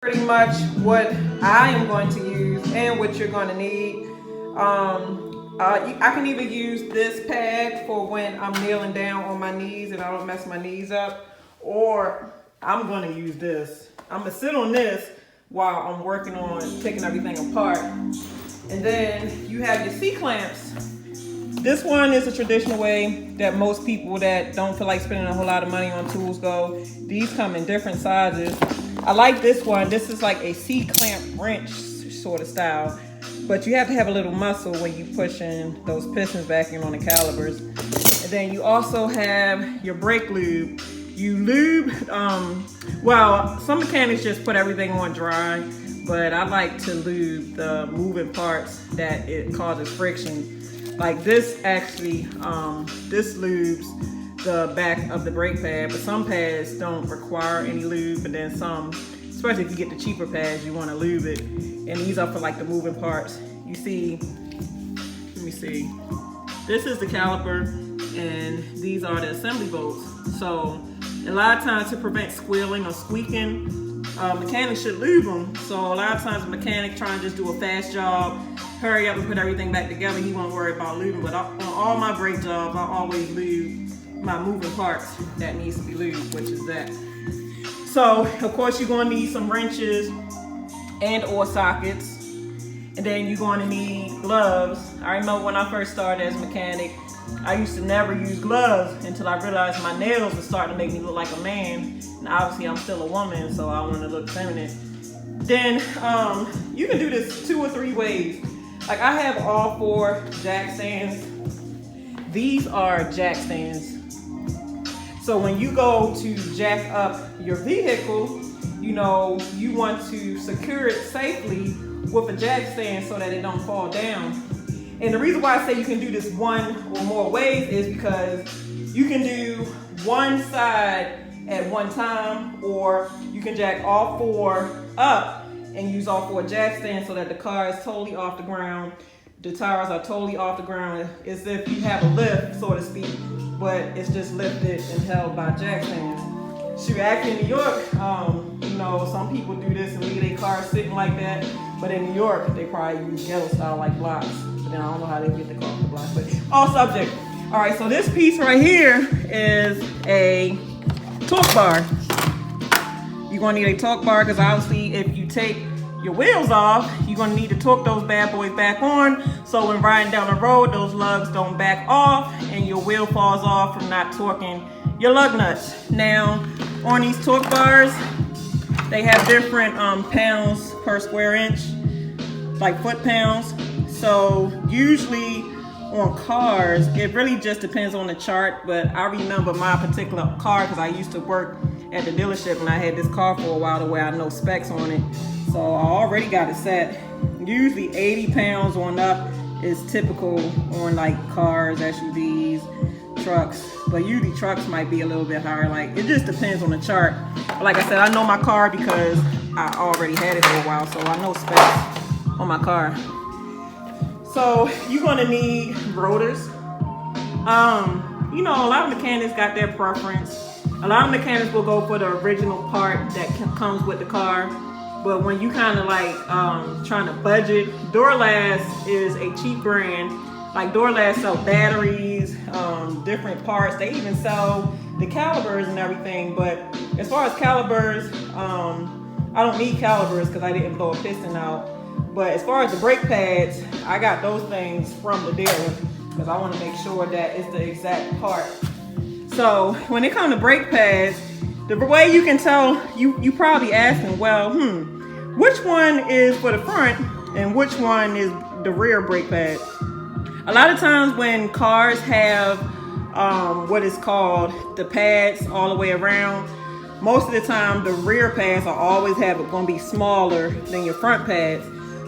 Pretty much what I am going to use and what you're going to need. I can either use this pad for when I'm kneeling down on my knees and I don't mess my knees up, or I'm going to use this. I'm going to sit on this while I'm working on taking everything apart. And then you have your C-clamps. This one is a traditional way that most people that don't feel like spending a whole lot of money on tools go. These come in different sizes. I like this one. This is like a C-clamp wrench sort of style, but you have to have a little muscle when you pushing those pistons back in on the calipers. And then you also have your brake lube. You lube, well, some mechanics just put everything on dry, but I like to lube the moving parts that it causes friction. Like this actually, this lubes the back of the brake pad, but some pads don't require any lube, but then some, especially if you get the cheaper pads, you want to lube it. And these are for like the moving parts. You see, let me see. This is the caliper, and these are the assembly bolts. So a lot of times to prevent squealing or squeaking, mechanics should lube them. So a lot of times a mechanic trying to just do a fast job, hurry up and put everything back together, he won't worry about lubing. But on all my brake jobs, I always lube my moving parts that needs to be lubed, which is that. So of course you're going to need some wrenches and or sockets, and then you're going to need gloves. I remember when I first started as a mechanic, I used to never use gloves until I realized my nails were starting to make me look like a man. And obviously I'm still a woman, so I want to look feminine. Then you can do this 2 or 3 ways. Like I have all 4 jack stands. These are jack stands. So when you go to jack up your vehicle, you know, you want to secure it safely with a jack stand so that it don't fall down. And the reason why I say you can do this 1 or more ways is because you can do one side at one time, or you can jack all 4 up and use all 4 jack stands so that the car is totally off the ground. The tires are totally off the ground. It's if you have a lift, so to speak, but it's just lifted and held by jack stands. Shoot, actually in New York, you know, some people do this and leave their car sitting like that, but in New York, they probably use ghetto style like blocks. But then I don't know how they get the car off the block, but all subject. All right, so this piece right here is a torque bar. You're gonna need a torque bar because obviously if you take your wheels off, you're gonna need to torque those bad boys back on, so when riding down the road, those lugs don't back off and your wheel falls off from not torquing your lug nuts. Now, on these torque bars, they have different pounds per square inch, like foot pounds. So usually on cars, it really just depends on the chart, but I remember my particular car because I used to work at the dealership and I had this car for a while the way I know specs on it. So I already got it set. Usually 80 pounds on up is typical on like cars, SUVs, trucks, but usually trucks might be a little bit higher. Like it just depends on the chart. Like I said, I know my car because I already had it for a while, so I know specs on my car. So you're gonna need rotors. You know, a lot of mechanics got their preference. A lot of mechanics will go for the original part that comes with the car. But when you kind of like trying to budget, Duralast is a cheap brand. Like Duralast sell batteries, different parts. They even sell the calipers and everything. But as far as calipers, I don't need calipers because I didn't blow a piston out. But as far as the brake pads, I got those things from the dealer because I want to make sure that it's the exact part. So when it comes to brake pads, the way you can tell, you probably asking, well, which one is for the front and which one is the rear brake pad? A lot of times when cars have what is called the pads all the way around, most of the time the rear pads are always going to be smaller than your front pads.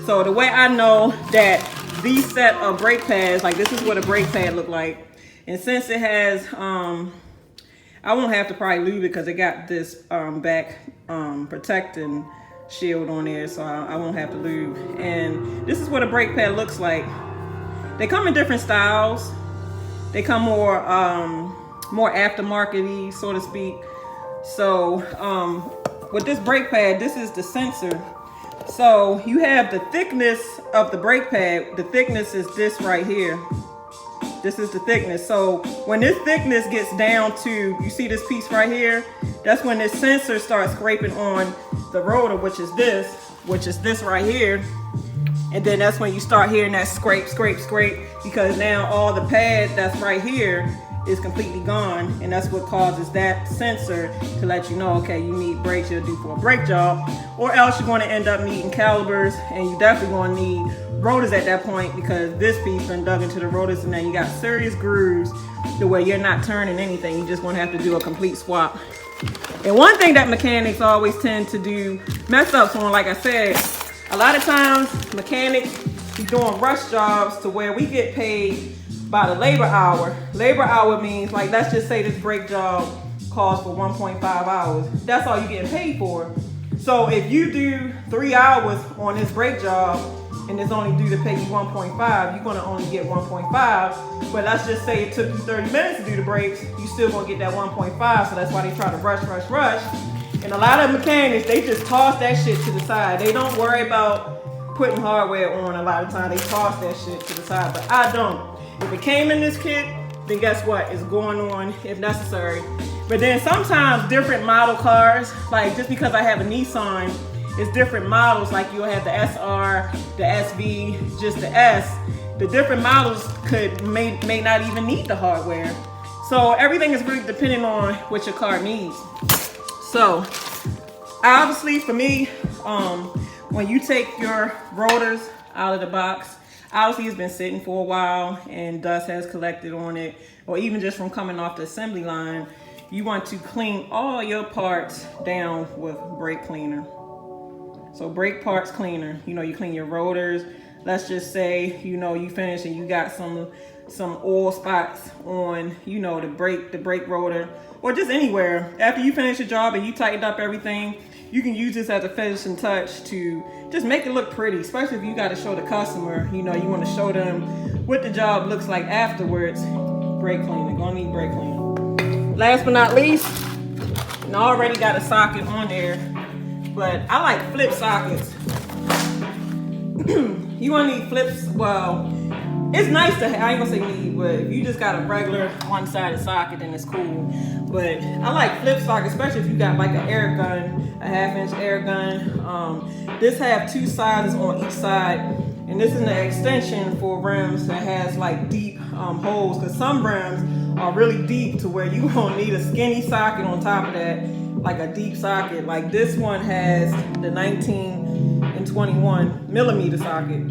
So the way I know that these set of brake pads, like this is what a brake pad look like. And since it has, I won't have to probably lube it because it got this back protecting shield on there, so I won't have to lube. And this is what a brake pad looks like. They come in different styles. They come more aftermarket-y, so to speak. So with this brake pad, this is the sensor. So you have the thickness of the brake pad. The thickness is this right here. This is the thickness. So when this thickness gets down to, you see this piece right here, that's when this sensor starts scraping on the rotor, which is this right here. And then that's when you start hearing that scrape, scrape, scrape, because now all the pad that's right here is completely gone, and that's what causes that sensor to let you know, okay, you need brakes, you're due for a brake job, or else you're going to end up needing calipers, and you definitely going to need rotors at that point, because this piece been dug into the rotors, and now you got serious grooves the way you're not turning anything. You're just going to have to do a complete swap. And one thing that mechanics always tend to do mess ups on, like I said, a lot of times mechanics be doing rush jobs to where we get paid by the labor hour. Labor hour means, like, let's just say this brake job calls for 1.5 hours. That's all you're getting paid for. So if you do 3 hours on this brake job and it's only due to pay you 1.5, you're gonna only get 1.5. But let's just say it took you 30 minutes to do the brakes, you still gonna get that 1.5. So that's why they try to rush, rush, rush. And a lot of mechanics, they just toss that shit to the side. They don't worry about putting hardware on. A lot of times they toss that shit to the side, but I don't. If it came in this kit, then guess what? It's going on if necessary. But then sometimes different model cars, like just because I have a Nissan, it's different models. Like you'll have the SR, the SV, just the S. The different models may not even need the hardware. So everything is really depending on what your car needs. So obviously for me, when you take your rotors out of the box, obviously it's been sitting for a while and dust has collected on it, or even just from coming off the assembly line, you want to clean all your parts down with brake cleaner. So brake parts cleaner, you clean your rotors. Let's just say, you finish and you got some oil spots on, the brake rotor, or just anywhere. After you finish your job and you tightened up everything, you can use this as a finishing touch to just make it look pretty, especially if you got to show the customer, you want to show them what the job looks like afterwards. Brake cleaner, gonna need brake cleaner. Last but not least, I already got a socket on there, but I like flip sockets. You want to need flips. Well, it's nice to have, I ain't gonna say need, but if you just got a regular one-sided socket, then it's cool. But I like flip sockets, especially if you got like an air gun, a 1/2-inch air gun. This have 2 sizes on each side, and this is an extension for rims that has like deep holes, because some rims are really deep to where you gonna need a skinny socket on top of that, like a deep socket. Like this one has the 19 and 21 millimeter socket.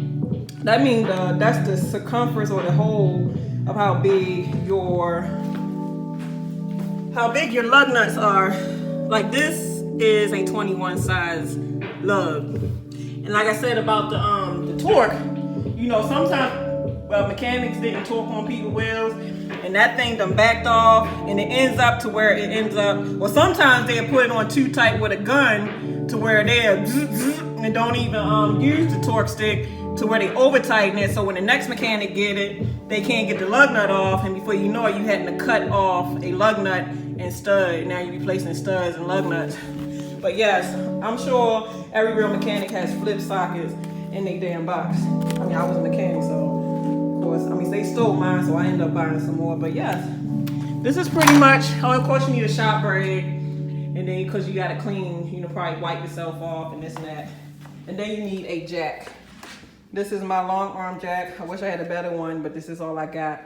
That means that's the circumference or the hole of how big your lug nuts are. Like this is a 21 size lug. And like I said about the torque, sometimes mechanics didn't torque on people's wheels, and that thing done backed off, and it ends up to where it ends up. Or sometimes they'll put it on too tight with a gun to where they'll and don't even use the torque stick, to where they over tighten it, so when the next mechanic get it, they can't get the lug nut off, and before you know it, you had to cut off a lug nut and stud. Now you're replacing studs and lug nuts. But yes, I'm sure every real mechanic has flip sockets in their damn box. I mean, I was a mechanic, so of course, they stole mine, so I ended up buying some more. But yes, this is pretty much, of course you need a shop rag, and then because you got to clean, probably wipe yourself off and this and that. And then you need a jack. This is my long arm jack. I wish I had a better one, but this is all I got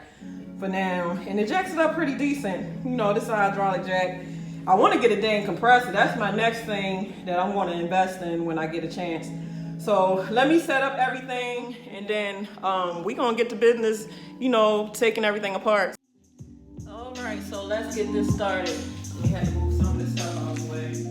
for now. And it jacks it up pretty decent. This is a hydraulic jack. I want to get a dang compressor. That's my next thing that I'm going to invest in when I get a chance. So let me set up everything, and then we're going to get to business, taking everything apart. All right, so let's get this started. We have to move some of this stuff out of the way.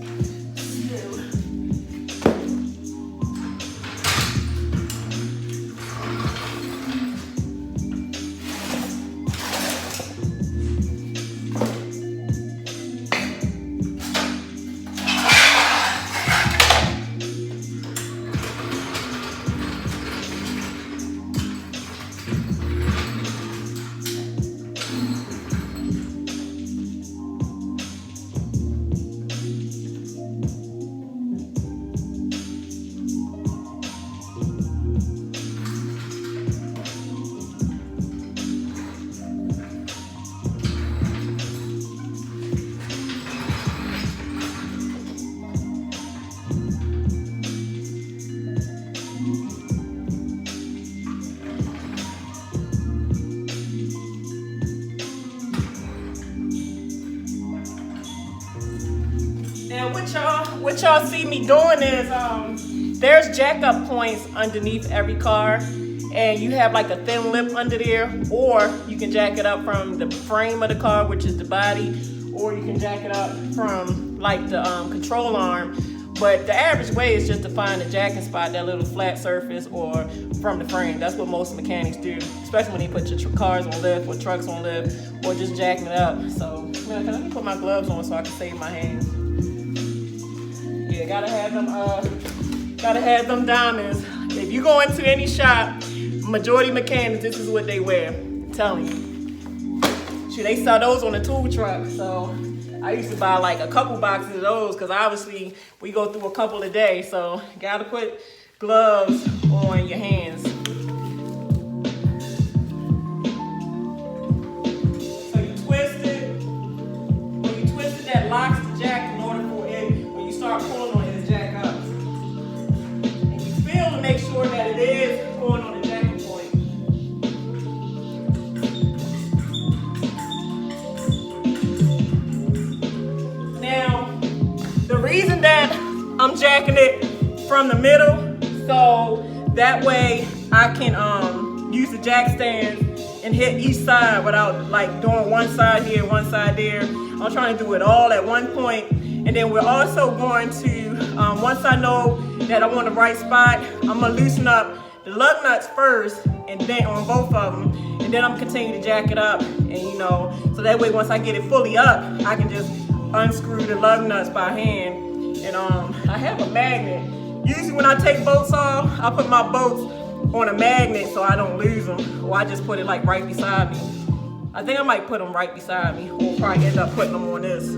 what y'all see me doing is, there's jack up points underneath every car, and you have like a thin lip under there, or you can jack it up from the frame of the car, which is the body, or you can jack it up from like the control arm. But the average way is just to find a jacking spot, that little flat surface, or from the frame. That's what most mechanics do, especially when they put your cars on lift or trucks on lift, or just jacking it up. So, man, let me put my gloves on so I can save my hands. Yeah, gotta have them diamonds. If you go into any shop, majority mechanics, this is what they wear. I'm telling you. Shoot, they sell those on the tool truck, so I used to buy like a couple boxes of those because obviously we go through a couple a day, so gotta put gloves on your hands. So you twist it. When you twist it, that locks the jack in order for it, when you start pulling on it, to jack up. And you feel to make sure that it is going on the jacking point. Now, the reason that I'm jacking it from the middle, so that way I can use the jack stands and hit each side without like doing one side here, one side there. I'm trying to do it all at one point. And then we're also going to, once I know that I'm on the right spot, I'm gonna loosen up the lug nuts first, and then on both of them, and then I'm continuing to jack it up, and so that way once I get it fully up, I can just unscrew the lug nuts by hand. And I have a magnet. Usually when I take bolts off, I put my bolts on a magnet so I don't lose them, or I just put it like right beside me. I think I might put them right beside me, or probably end up putting them on this.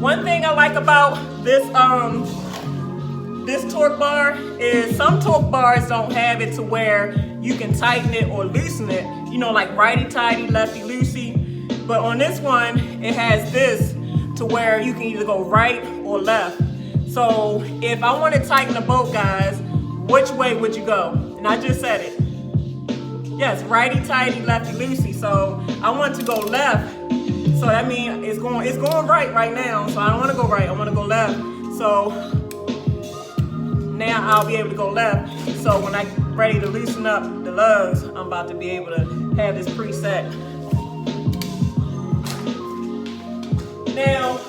One thing I like about this torque bar is some torque bars don't have it to where you can tighten it or loosen it, like righty-tighty, lefty-loosey. But on this one, it has this to where you can either go right or left. So if I want to tighten the bolt, guys, which way would you go? And I just said it. Yes, righty-tighty, lefty-loosey. So I want to go left. So that means it's going right now. So I don't want to go right, I want to go left. So now I'll be able to go left. So when I'm ready to loosen up the lugs, I'm about to be able to have this preset. Now,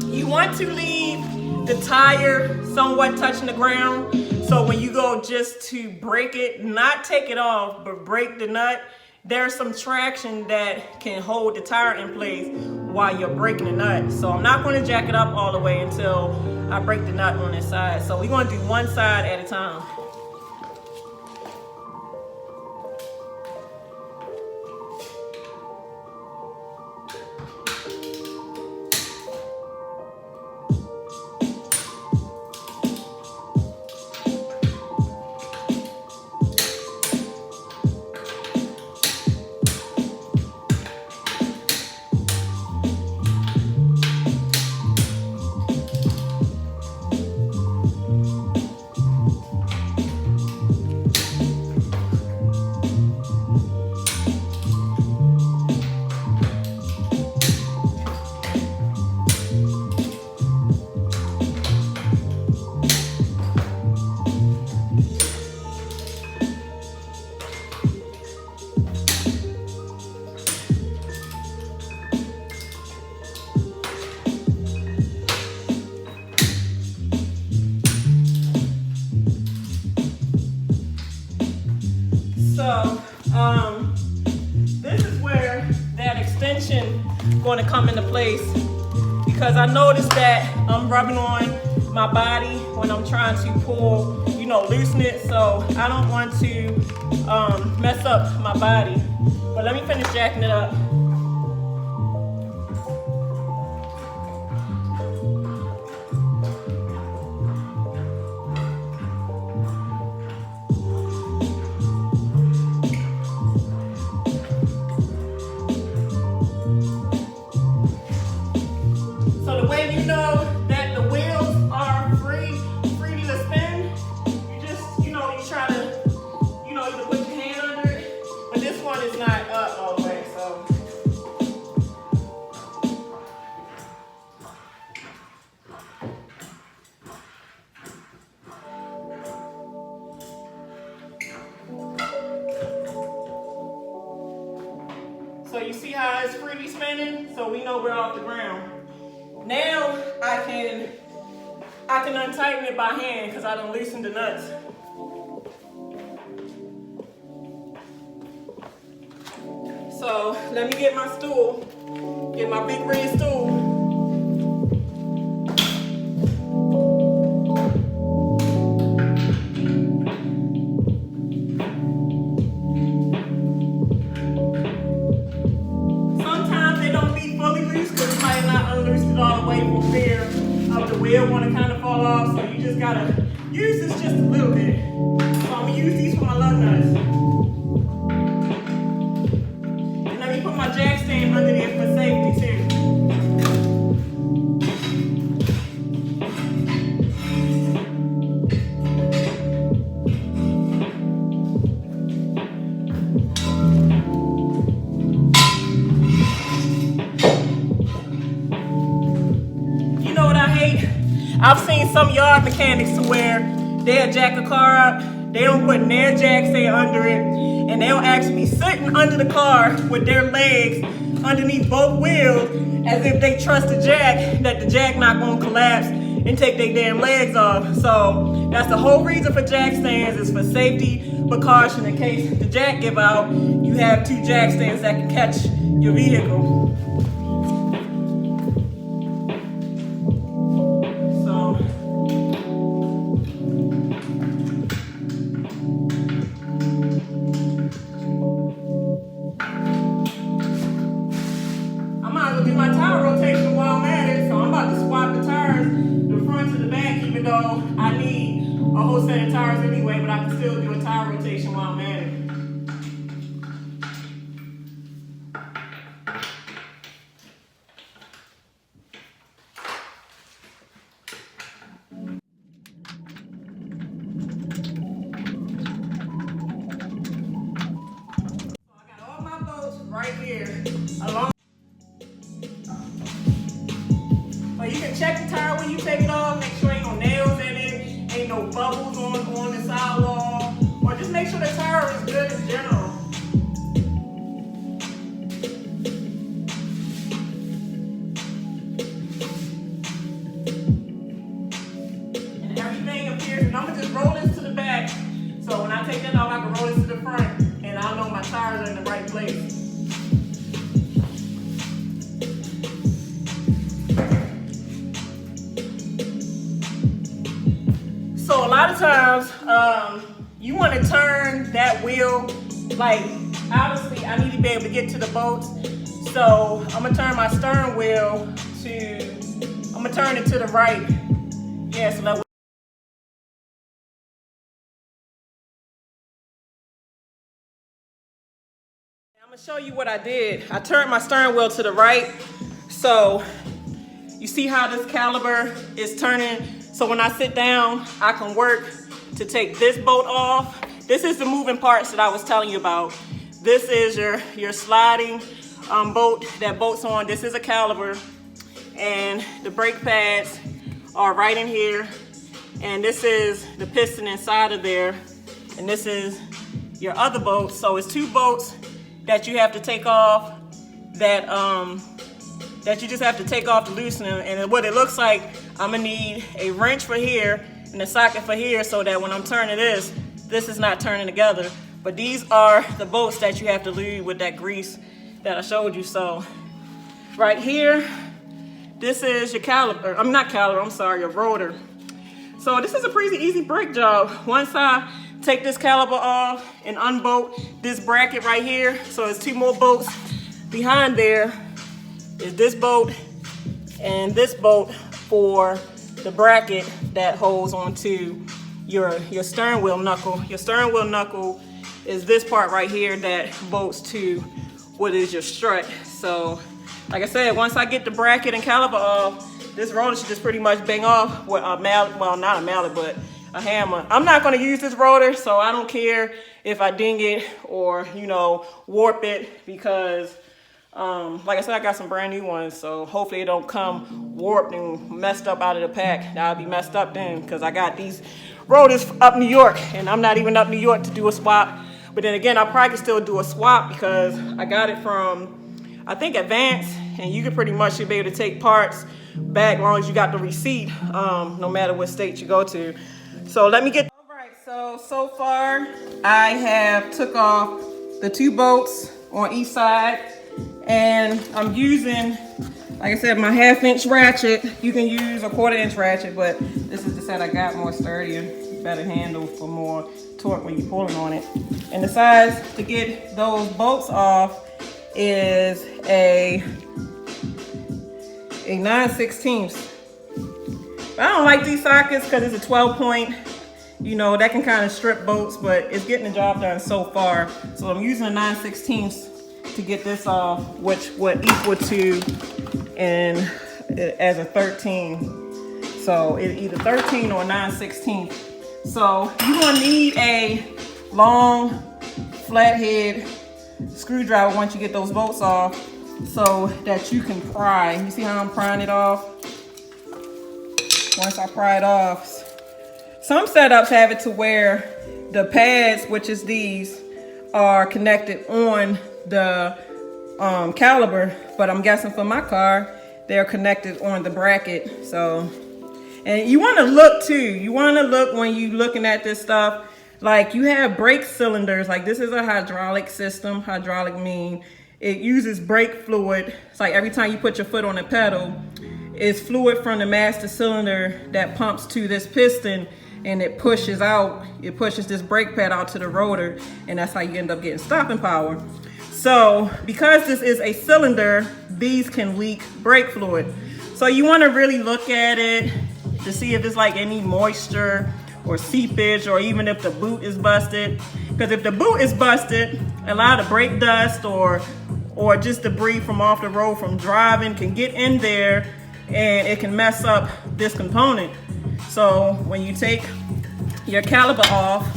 you want to leave the tire somewhat touching the ground. So when you go just to break it, not take it off, but break the nut, there's some traction that can hold the tire in place while you're breaking the nut. So I'm not going to jack it up all the way until I break the nut on this side. So we're going to do one side at a time. So this is where that extension going to come into place, because I noticed that I'm rubbing on my body when I'm trying to pull, loosen it. So I don't want to mess up my body. But let me finish jacking it up. So the way you know that the wheels you see how it's freely spinning? So we know we're off the ground. Now I can untighten it by hand because I done loosened the nuts. So let me get my stool, get my big red stool. Sometimes they don't be fully loose because it might not unloose it all the way for fear of the wheel want to kind of fall off. So you just gotta use this just a little bit. So I'm gonna use these for my lug nuts. Put my jack stand under there for safety too. You know what I hate? I've seen some yard mechanics to where they'll jack a car up, they don't put their jack stand under it, and they'll actually be sitting under the car with their legs underneath both wheels as if they trust the jack, that the jack not gonna collapse and take their damn legs off. So that's the whole reason for jack stands, is for safety precaution. In case the jack give out, you have two jack stands that can catch your vehicle. I need a whole set of tires anyway, but I can still do a tire rotation while I'm at it. So I got all my bolts right here along. But you can check the tire when you take it off, make sure ain't no nails in it, ain't no bubbles on the sidewall, or just make sure the tire is good in general. And everything appears, and I'm gonna just roll this to the back, so when I take that off, I can roll this to the front, and I'll know my tires are in the right place. So a lot of times, you want to turn that wheel, like, obviously I need to be able to get to the bolts. So I'm gonna turn my steering wheel I'm gonna turn it to the right. Yeah, so that way. I'm gonna show you what I did. I turned my steering wheel to the right. So you see how this caliper is turning? So when I sit down, I can work to take this bolt off. This is the moving parts that I was telling you about. This is your sliding bolt that bolts on. This is a caliper, and the brake pads are right in here. And this is the piston inside of there. And this is your other bolt. So it's two bolts that you have to take off that you just have to take off to loosen them. And what it looks like, I'm gonna need a wrench for here and a socket for here so that when I'm turning this is not turning together. But these are the bolts that you have to lube with that grease that I showed you. So right here, this is your caliper. I'm sorry, your rotor. So this is a pretty easy brake job. Once I take this caliper off and unbolt this bracket right here, so there's two more bolts behind there, is this bolt and this bolt for the bracket that holds onto your steering wheel knuckle. Your steering wheel knuckle is this part right here that bolts to what is your strut. So like I said, once I get the bracket and caliper off, this rotor should just pretty much bang off with a mallet, well, not a mallet, but a hammer. I'm not gonna use this rotor, so I don't care if I ding it or, warp it, because like I said, I got some brand new ones, so hopefully it don't come warped and messed up out of the pack. I'll be messed up then, because I got these rotors up New York, and I'm not even up New York to do a swap. But then again, I probably can still do a swap because I got it from I think advanced, and you can pretty much should be able to take parts back as long as you got the receipt, no matter what state you go to. So let me get. All right, so far I have took off the 2 bolts on each side, and I'm using, like I said, my 1/2-inch ratchet. You can use a 1/4-inch ratchet, but this is the set I got, more sturdier, better handle for more torque when you're pulling on it. And the size to get those bolts off is a 9/16. I don't like these sockets because it's a 12-point. You know, that can kind of strip bolts, but it's getting the job done so far. So I'm using a 9/16 to get this off, which would equal to as a 13. So it's either 13 or 9/16. So you're gonna need a long flathead screwdriver once you get those bolts off, so that you can pry. You see how I'm prying it off? Once I pry it off, some setups have it to where the pads, which is these, are connected on the caliper, but I'm guessing for my car, they're connected on the bracket. So, and you want to look too. You want to look when you looking at this stuff. Like, you have brake cylinders. Like, this is a hydraulic system. Hydraulic mean it uses brake fluid. It's like every time you put your foot on the pedal, it's fluid from the master cylinder that pumps to this piston, and it pushes out, it pushes this brake pad out to the rotor, and that's how you end up getting stopping power. So because this is a cylinder, these can leak brake fluid. So you want to really look at it to see if there's like any moisture or seepage, or even if the boot is busted. Because if the boot is busted, a lot of brake dust or just debris from off the road from driving can get in there, and it can mess up this component. So when you take your caliper off,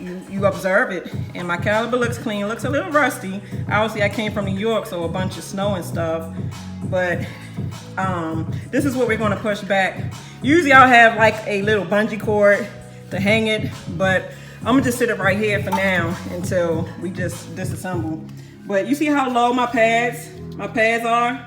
you observe it, and my caliper looks clean. It looks a little rusty. Obviously I came from New York, so a bunch of snow and stuff, but this is what we're going to push back. Usually I'll have like a little bungee cord to hang it, but I'm gonna just sit it right here for now until we just disassemble. But you see how low my pads are?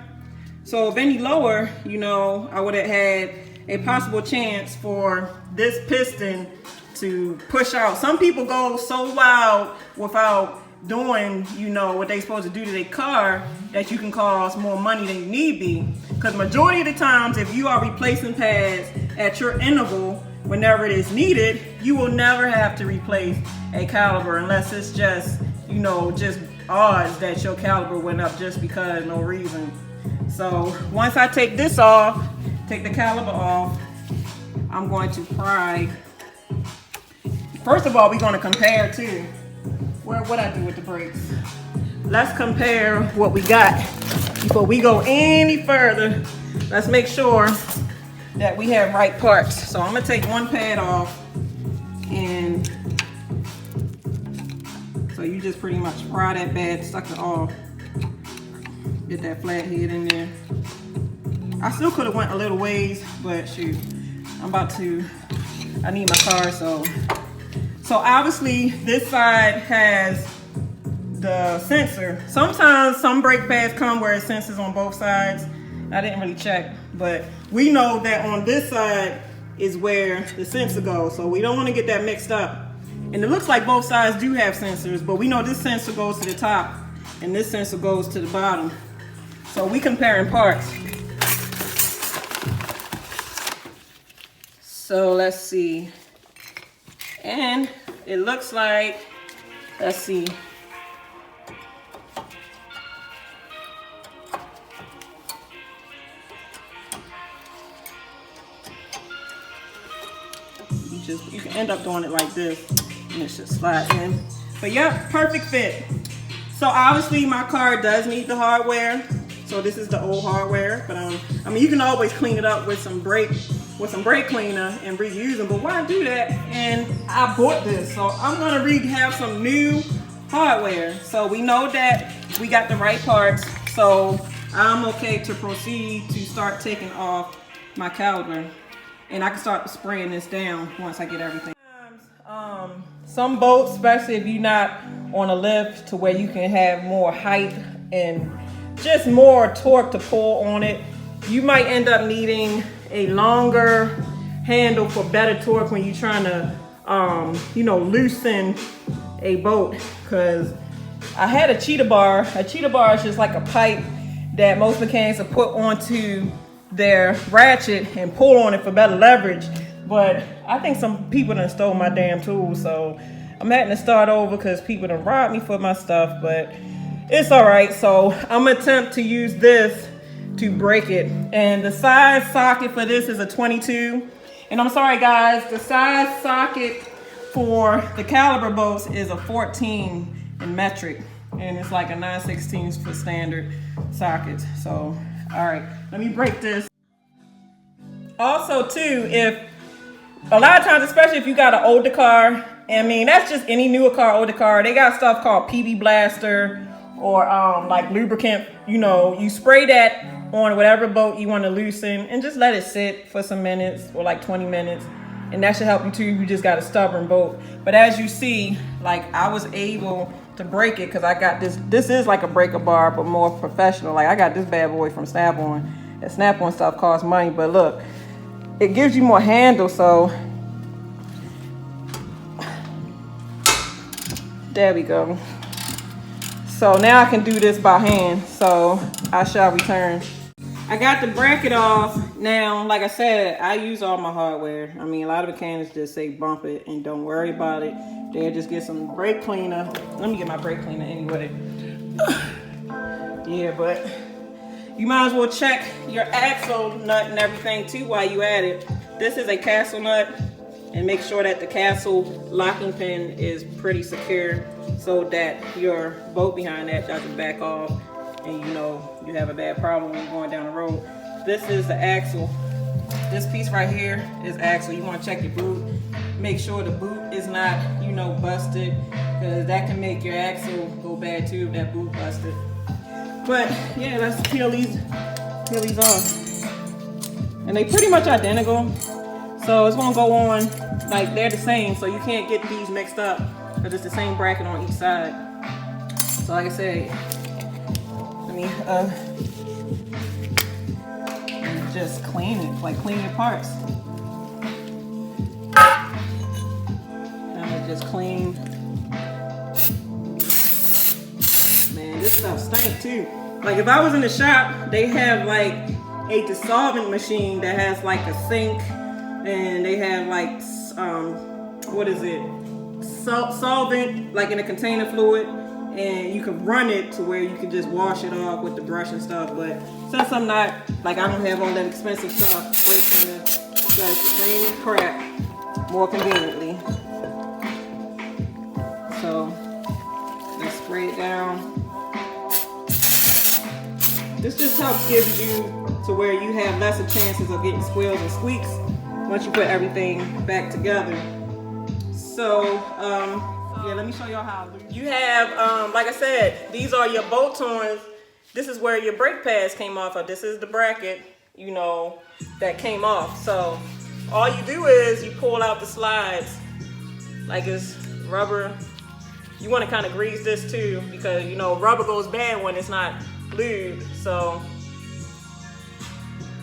So if any lower, you know, I would have had a possible chance for this piston to push out. Some people go so wild without doing, you know, what they supposed to do to their car, that you can cause more money than you need be. Because majority of the times, if you are replacing pads at your interval whenever it is needed, you will never have to replace a caliper unless it's just, you know, just odds that your caliper went up just because, no reason. So once I take this off, take the caliper off, I'm going to pry. First of all, we're going to compare too. What I do with the brakes. Let's compare what we got before we go any further. Let's make sure that we have right parts. So I'm gonna take one pad off, and so you just pretty much pry that bad sucker off. Get that flat head in there. I still could have went a little ways, but shoot, I need my car, so obviously this side has the sensor. Sometimes some brake pads come where it sensors on both sides. I didn't really check, but we know that on this side is where the sensor goes, so we don't want to get that mixed up. And it looks like both sides do have sensors, but we know this sensor goes to the top and this sensor goes to the bottom. So we comparing parts. So let's see. And it looks like, let's see. You can end up doing it like this, and it should slide in. But yep, perfect fit. So obviously my car does need the hardware. So this is the old hardware, but I mean, you can always clean it up with some brake cleaner and reuse them. But why do that? And I bought this, so I'm gonna have some new hardware. So we know that we got the right parts. So I'm okay to proceed to start taking off my caliper, and I can start spraying this down once I get everything. Some boats, especially if you're not on a lift to where you can have more height and just more torque to pull on it. You might end up needing a longer handle for better torque when you're trying to, you know, loosen a bolt. Because I had a cheetah bar. A cheetah bar is just like a pipe that most mechanics will put onto their ratchet and pull on it for better leverage. But I think some people done stole my damn tools, so I'm having to start over because people done robbed me for my stuff, but it's all right. So I'm gonna attempt to use this to break it. And the size socket for this is a 22. And I'm sorry guys, the size socket for the Caliper bolts is a 14 in metric. And it's like a 9/16 for standard sockets. So, all right, let me break this. Also too, if a lot of times, especially if you got an older car, I mean, that's just any newer car, older car, they got stuff called PB Blaster or like lubricant, you know, you spray that on whatever boat you want to loosen and just let it sit for some minutes or like 20 minutes. And that should help you too if you just got a stubborn boat. But as you see, like I was able to break it because I got this is like a breaker bar, but more professional. Like I got this bad boy from Snap-on. And Snap-on stuff costs money, but look, it gives you more handle, so there we go. So now I can do this by hand, so I shall return. I got the bracket off. Now, like I said, I use all my hardware. I mean, a lot of mechanics just say bump it and don't worry about it. They'll just get some brake cleaner. Let me get my brake cleaner anyway. Yeah, but you might as well check your axle nut and everything too while you at it. This is a castle nut, and make sure that the castle locking pin is pretty secure so that your bolt behind that doesn't back off and you know you have a bad problem when you're going down the road. This is the axle. This piece right here is axle. You want to check your boot. Make sure the boot is not, you know, busted, because that can make your axle go bad too if that boot busted. But yeah, let's peel these off. And they pretty much identical. So it's gonna go on, like they're the same, so you can't get these mixed up because it's the same bracket on each side. So like I said, let me just clean it, like clean your parts. I'm gonna just clean. Man, this stuff stank too. Like if I was in the shop, they have like a dissolvent machine that has like a sink, and they have like what is it? Solvent, like in a container fluid, and you can run it to where you can just wash it off with the brush and stuff. But since I'm not, like I don't have all that expensive stuff, brake cleaner does the same crap more conveniently. So let's spray it down. This just helps give you to where you have lesser chances of getting squeals and squeaks once you put everything back together. So, yeah, let me show y'all how. You have, like I said, these are your bolt horns. This is where your brake pads came off of. This is the bracket, you know, that came off. So all you do is you pull out the slides like it's rubber. You want to kind of grease this too, because you know rubber goes bad when it's not lube. So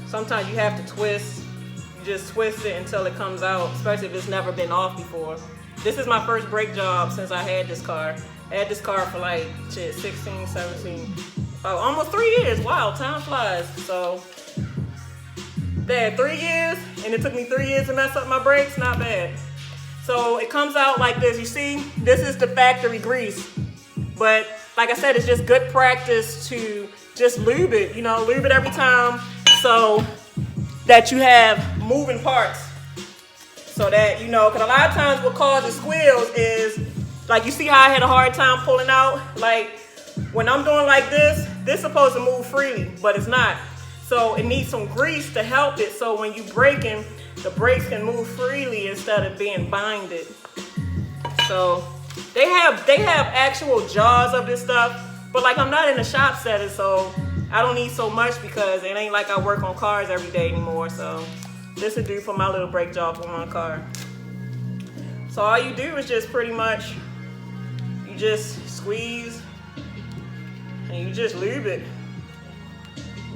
sometimes you have to twist. You just twist it until it comes out, especially if it's never been off before. This is my first brake job since I had this car. I had this car for like 16, 17, almost 3 years. Wow, time flies. So that 3 years, and it took me 3 years to mess up my brakes. Not bad. So it comes out like this. You see, this is the factory grease. But like I said, it's just good practice to just lube it. You know, lube it every time so that you have moving parts. So that, you know, because a lot of times what causes squeals is, like you see how I had a hard time pulling out? Like when I'm doing like this is supposed to move freely, but it's not. So it needs some grease to help it, so when you braking, the brakes can move freely instead of being binded. So they have actual jars of this stuff, but like I'm not in a shop setting, so I don't need so much because it ain't like I work on cars every day anymore. So this will do for my little brake job on my car. So all you do is just pretty much, you just squeeze and you just lube it.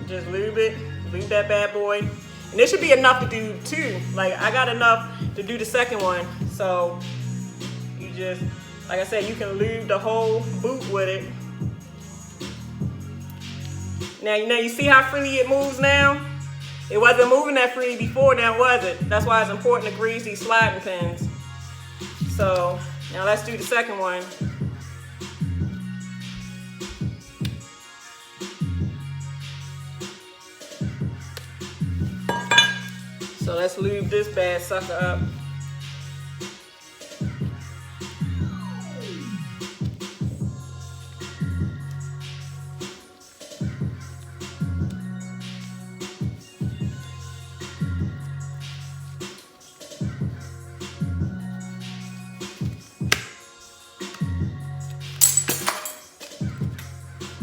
Just lube it, lube that bad boy. And this should be enough to do 2. Like I got enough to do the second one. So you just, like I said, you can lube the whole boot with it. Now you see how freely it moves now? It wasn't moving that freely before, now was it? That's why it's important to grease these sliding pins. So now let's do the second one. So let's lube this bad sucker up.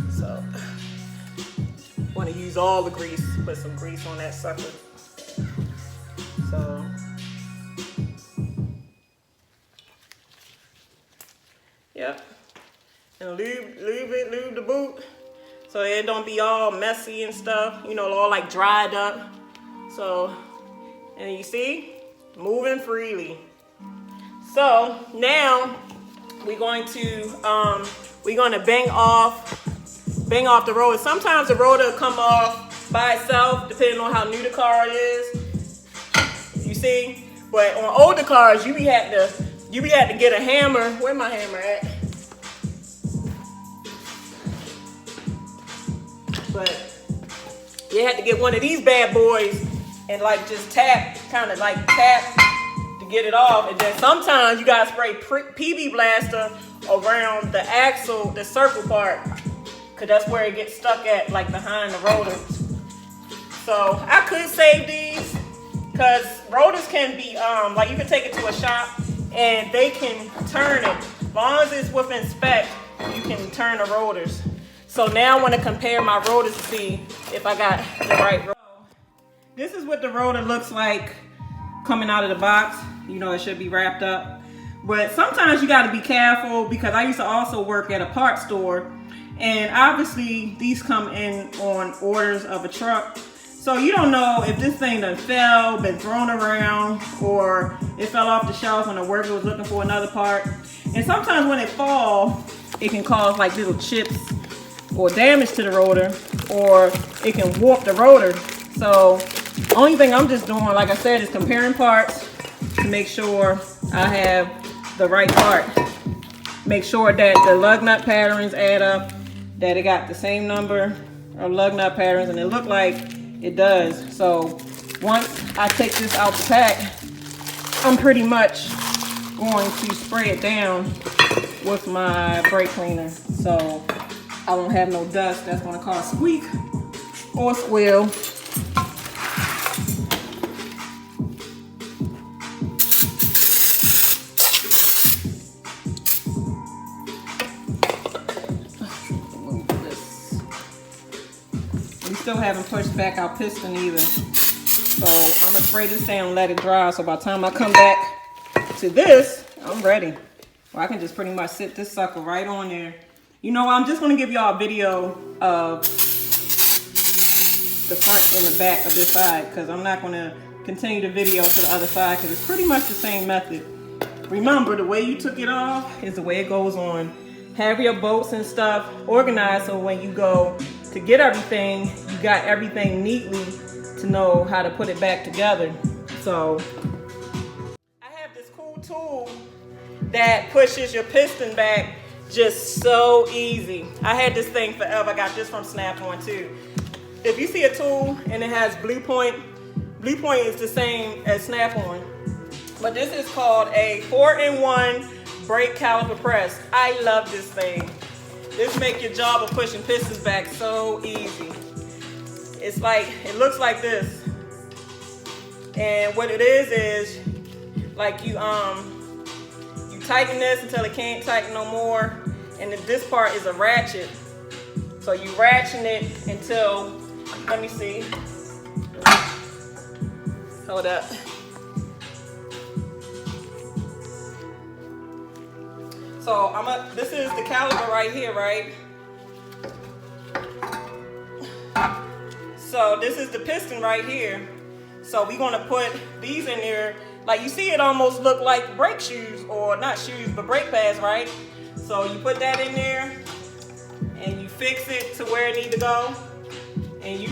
So, want to use all the grease, put some grease on that sucker. So, yep, and lube the boot so it don't be all messy and stuff, you know, all like dried up. So, and you see, moving freely. So now we're going to bang off the rotor. Sometimes the rotor will come off by itself depending on how new the car is. You see, but on older cars, you be had to get a hammer. Where my hammer at? But you had to get one of these bad boys and like just tap, kind of like tap to get it off. And then sometimes you gotta spray PB Blaster around the axle, the circle part, cause that's where it gets stuck at, like behind the rotor. So I could save these. Because rotors can be, like you can take it to a shop and they can turn it. As long as it's within spec, you can turn the rotors. So now I want to compare my rotors to see if I got the right rotor. This is what the rotor looks like coming out of the box. You know, it should be wrapped up. But sometimes you got to be careful because I used to also work at a parts store. And obviously these come in on orders of a truck. So you don't know if this thing done fell, been thrown around, or it fell off the shelf when the worker was looking for another part. And sometimes when it falls, it can cause like little chips or damage to the rotor, or it can warp the rotor. So only thing I'm just doing, like I said, is comparing parts to make sure I have the right part. Make sure that the lug nut patterns add up, that it got the same number of lug nut patterns, and it looked like it does. So once I take this out the pack, I'm pretty much going to spray it down with my brake cleaner so I won't have no dust that's going to cause squeak or squeal. Still haven't pushed back our piston either. So I'm gonna spray this down and let it dry. So by the time I come back to this, I'm ready. Well, I can just pretty much sit this sucker right on there. You know, I'm just gonna give y'all a video of the front and the back of this side because I'm not gonna continue the video to the other side because it's pretty much the same method. Remember, the way you took it off is the way it goes on. Have your bolts and stuff organized so when you go to get everything, you got everything neatly to know how to put it back together. So I have this cool tool that pushes your piston back just so easy. I had this thing forever. I got this from Snap-on too. If you see a tool and it has Blue Point is the same as Snap-on. But this is called a 4-in-1 brake caliper press. I love this thing. This makes your job of pushing pistons back so easy. It's like, it looks like this. And what it is like you tighten this until it can't tighten no more. And then this part is a ratchet. So you ratchet it until, let me see. Hold up. So this is the caliper right here, right? So this is the piston right here. So we're gonna put these in there. Like you see, it almost look like brake shoes, or not shoes, but brake pads, right? So you put that in there and you fix it to where it needs to go. And you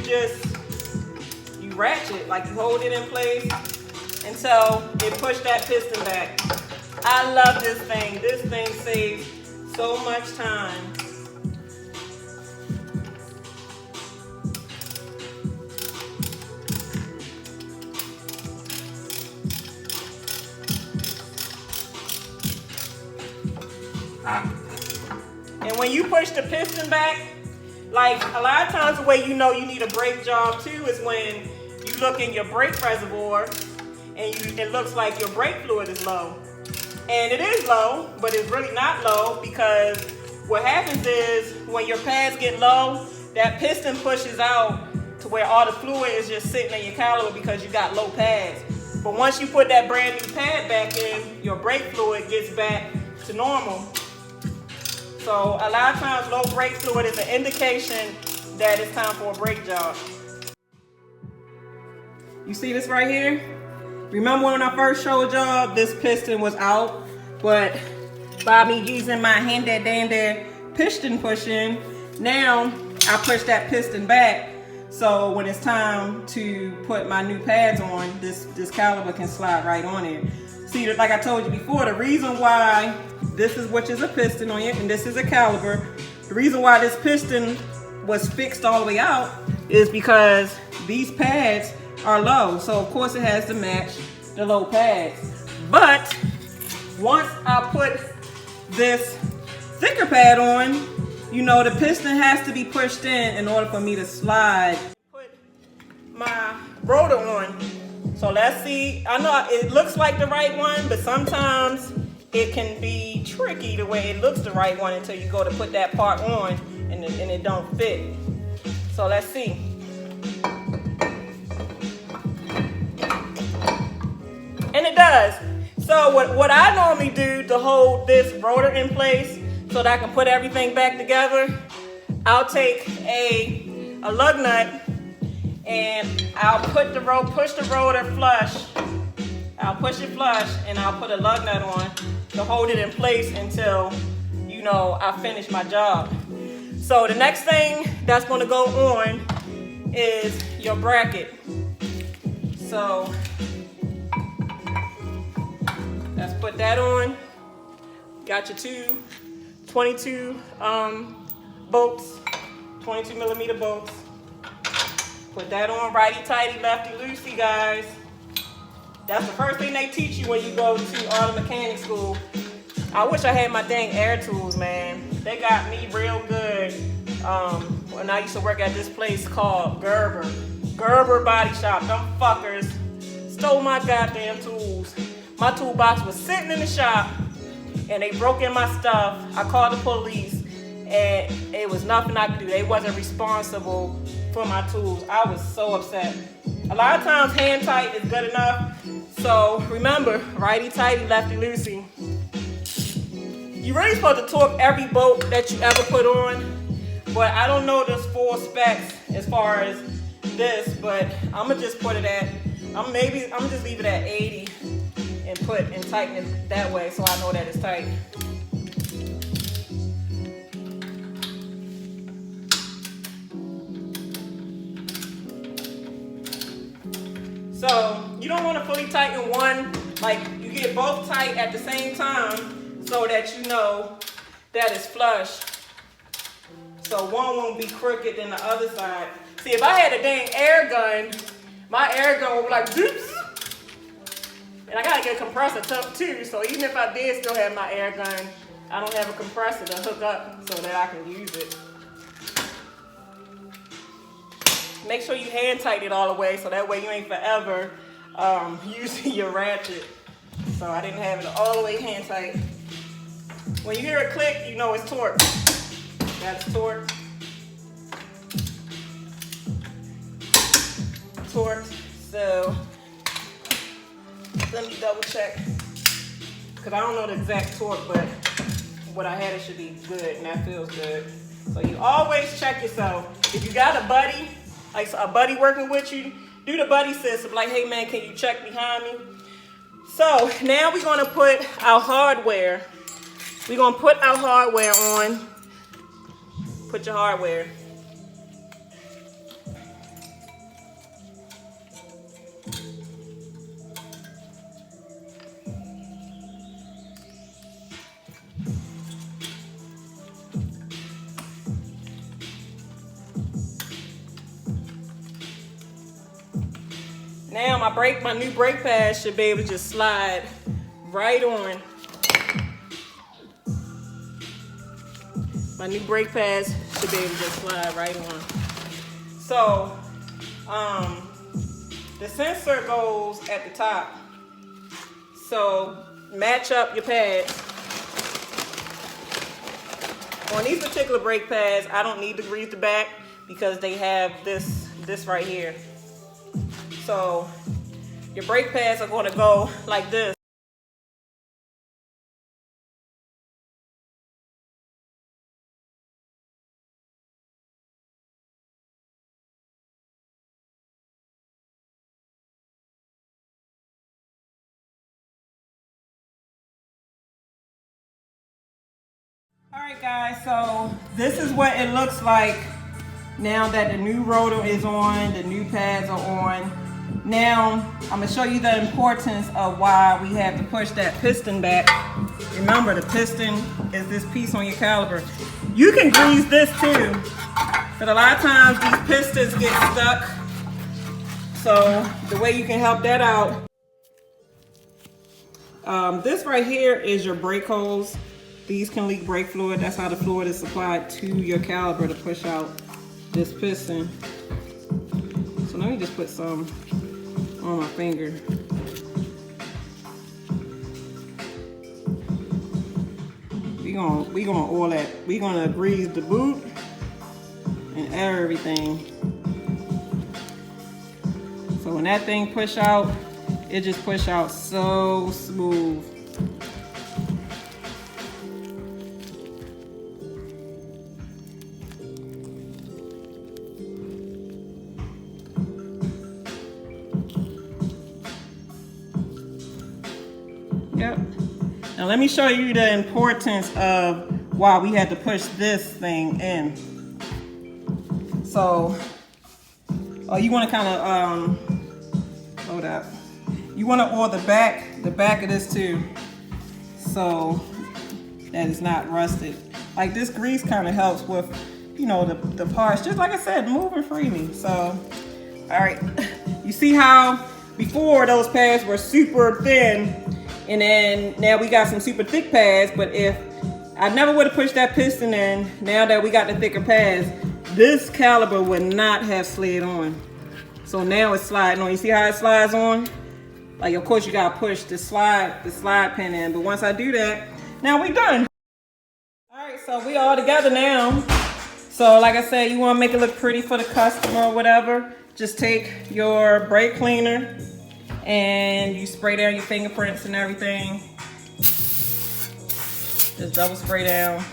ratchet, like you hold it in place until it push that piston back. I love this thing. This thing saves so much time. And when you push the piston back, like a lot of times the way you know you need a brake job too is when you look in your brake reservoir and it looks like your brake fluid is low. And it is low, but it's really not low, because what happens is when your pads get low, that piston pushes out to where all the fluid is just sitting in your caliper because you got low pads. But once you put that brand new pad back in, your brake fluid gets back to normal. So a lot of times low brake fluid is an indication that it's time for a brake job. You see this right here? Remember when I first showed y'all this piston was out, but by me using my handy-dandy piston pushing, now I push that piston back, so when it's time to put my new pads on, this caliper can slide right on it. See, like I told you before, the reason why this is, which is a piston on it, and this is a caliper, the reason why this piston was fixed all the way out is because these pads are low. So of course it has to match the low pads. But once I put this thicker pad on, you know, the piston has to be pushed in order for me to slide. Put my rotor on. So let's see. I know it looks like the right one, but sometimes it can be tricky the way it looks the right one until you go to put that part on and it don't fit. So let's see. And it does. So what I normally do to hold this rotor in place so that I can put everything back together, I'll take a lug nut and I'll push the rotor flush. I'll push it flush and I'll put a lug nut on to hold it in place until, you know, I finish my job. So the next thing that's going to go on is your bracket. So let's put that on. Got your two 22 bolts, 22 millimeter bolts. Put that on, righty tighty, lefty loosey, guys. That's the first thing they teach you when you go to auto mechanic school. I wish I had my dang air tools, man. They got me real good when I used to work at this place called Gerber Body Shop. Them fuckers stole my goddamn tools. My toolbox was sitting in the shop and they broke in my stuff. I called the police and it was nothing I could do. They wasn't responsible for my tools. I was so upset. A lot of times hand tight is good enough. So remember, righty tighty, lefty loosey. You're really supposed to torque every bolt that you ever put on, but I don't know the full specs as far as this, but I'm gonna just put it at, I'm gonna just leave it at 80 and tighten it that way so I know that it's tight. So you don't want to fully tighten one, like you get both tight at the same time so that you know that it's flush. So one won't be crooked than the other side. See, if I had a dang air gun, my air gun would be like, doops. And I gotta get a compressor too, so even if I did still have my air gun, I don't have a compressor to hook up so that I can use it. Make sure you hand tighten it all the way so that way you ain't forever using your ratchet. So I didn't have it all the way hand tight. When you hear it click, you know it's torqued. That's torqued. Torqued. So let me double check. Because I don't know the exact torque, but what I had, it should be good, and that feels good. So you always check yourself. If you got a buddy like a buddy working with you, do the buddy system. Like, hey man, can you check behind me? So now we're gonna put our hardware. We're gonna put our hardware on. Put your hardware. Now my new brake pad should be able to just slide right on. My new brake pads should be able to just slide right on. So, the sensor goes at the top. So, match up your pads. On these particular brake pads, I don't need to grease the back because they have this right here. So your brake pads are going to go like this. All right guys, so this is what it looks like now that the new rotor is on, the new pads are on. Now, I'm going to show you the importance of why we have to push that piston back. Remember, the piston is this piece on your caliper. You can grease this too, but a lot of times these pistons get stuck. So the way you can help that out, this right here is your brake hose. These can leak brake fluid. That's how the fluid is supplied to your caliper to push out this piston. So let me just put some on my finger. We gonna oil that. We gonna grease the boot and everything. So when that thing push out, it just push out so smooth. Yep. Now let me show you the importance of why we had to push this thing in. So, you want to kind of hold up. You want to oil the back of this too, so that it's not rusted. Like this grease kind of helps with, you know, the parts. Just like I said, moving freely. So, all right. You see how before those pads were super thin. And then now we got some super thick pads, but if I never would have pushed that piston in, now that we got the thicker pads, this caliper would not have slid on. So now it's sliding on. You see how it slides on? Like, of course you gotta push the slide pin in, but once I do that, now we done. All right, so we all together now. So like I said, you wanna make it look pretty for the customer or whatever, just take your brake cleaner and you spray down your fingerprints and everything. Just double spray down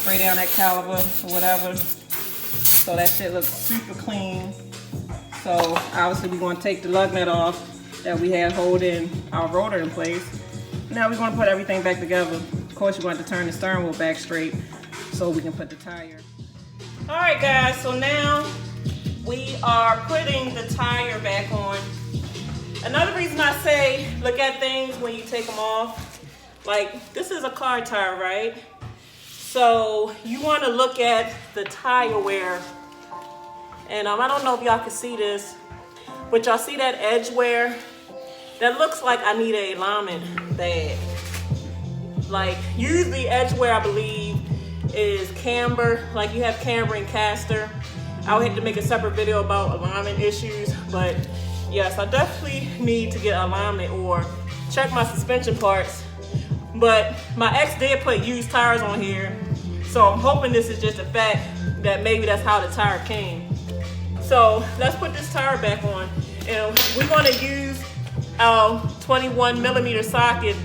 that caliper or whatever, so that shit looks super clean. So obviously we're going to take the lug nut off that we had holding our rotor in place. Now we're going to put everything back together. Of course, you're going to turn the steering wheel back straight so we can put the tire. All right guys, so now we are putting the tire back on. Another reason I say look at things when you take them off, like this is a car tire, right? So you want to look at the tire wear. And I don't know if y'all can see this, but y'all see that edge wear? That looks like I need a alignment bag. Like usually edge wear, I believe, is camber, like you have camber and caster. I'll have to make a separate video about alignment issues, but yes, I definitely need to get alignment or check my suspension parts. But my ex did put used tires on here, so I'm hoping this is just a fact that maybe that's how the tire came. So let's put this tire back on, and we're going to use our 21mm socket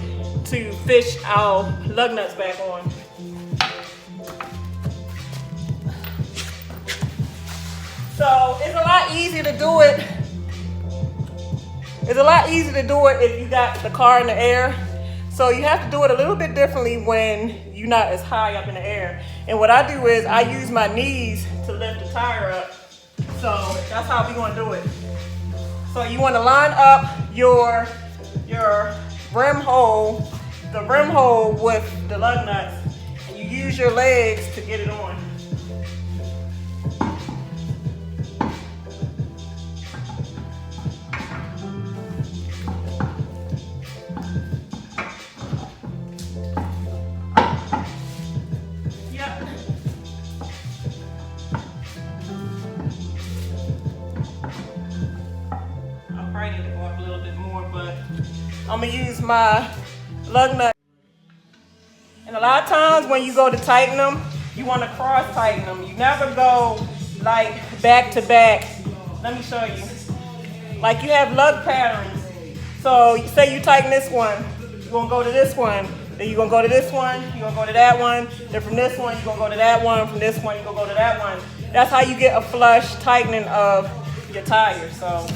to fish our lug nuts back on. So it's a lot easier to do it. It's a lot easier to do it if you got the car in the air. So you have to do it a little bit differently when you're not as high up in the air. And what I do is I use my knees to lift the tire up. So that's how we're gonna do it. So you wanna line up your rim hole, the rim hole with the lug nuts, and you use your legs to get it on. I'm gonna use my lug nut. And a lot of times when you go to tighten them, you want to cross tighten them. You never go like back to back. Let me show you. Like you have lug patterns. So say you tighten this one, you're gonna go to this one, then you're gonna go to this one, you're gonna go to that one, then from this one, you're gonna go to that one, from this one, you're gonna go to that one. That's how you get a flush tightening of your tires. So, all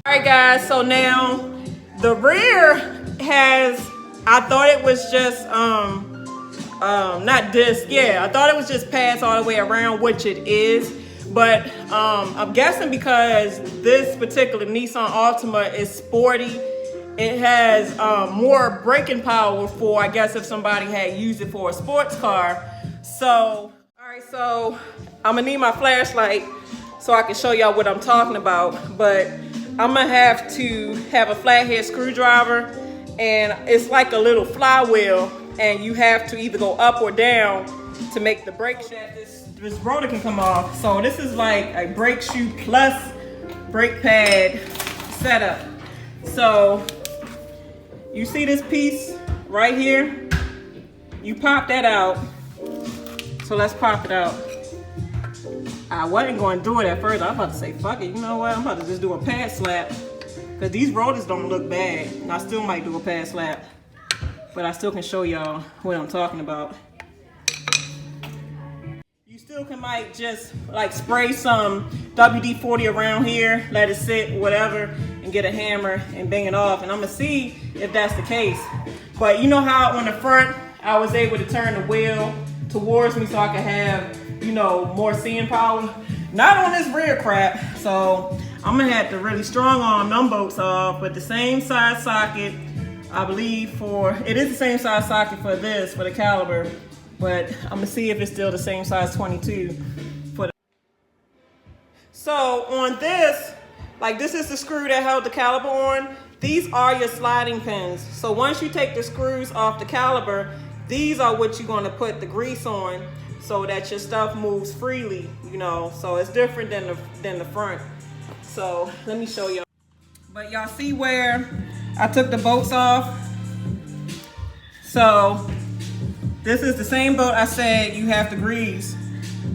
right guys, so now, the rear has, I thought it was just, not disc, yeah, I thought it was just pads all the way around, which it is. But I'm guessing because this particular Nissan Altima is sporty, it has more braking power for, I guess, if somebody had used it for a sports car. So, all right, so I'm gonna need my flashlight so I can show y'all what I'm talking about. But I'm gonna have to have a flathead screwdriver, and it's like a little flywheel, and you have to either go up or down to make the brake shaft. This rotor can come off. So this is like a brake shoe plus brake pad setup. So you see this piece right here? You pop that out. So let's pop it out. I wasn't going to do it at first. I was about to say, fuck it, you know what? I'm about to just do a pad slap. Because these rotors don't look bad. And I still might do a pad slap. But I still can show y'all what I'm talking about. You still might just like spray some WD-40 around here, let it sit, whatever, and get a hammer and bang it off. And I'm going to see if that's the case. But you know how on the front, I was able to turn the wheel towards me so I could have, you know, more seeing power? Not on this rear crap. So I'm gonna have to really strong arm them bolts off, but the same size socket, I believe it is the same size socket for this, for the caliper, but I'm gonna see if it's still the same size 22 for the. So on this, like this is the screw that held the caliper on. These are your sliding pins. So once you take the screws off the caliper, these are what you're gonna put the grease on so that your stuff moves freely, you know. So it's different than the front. So let me show y'all. But y'all see where I took the bolts off? So this is the same bolt I said you have to grease.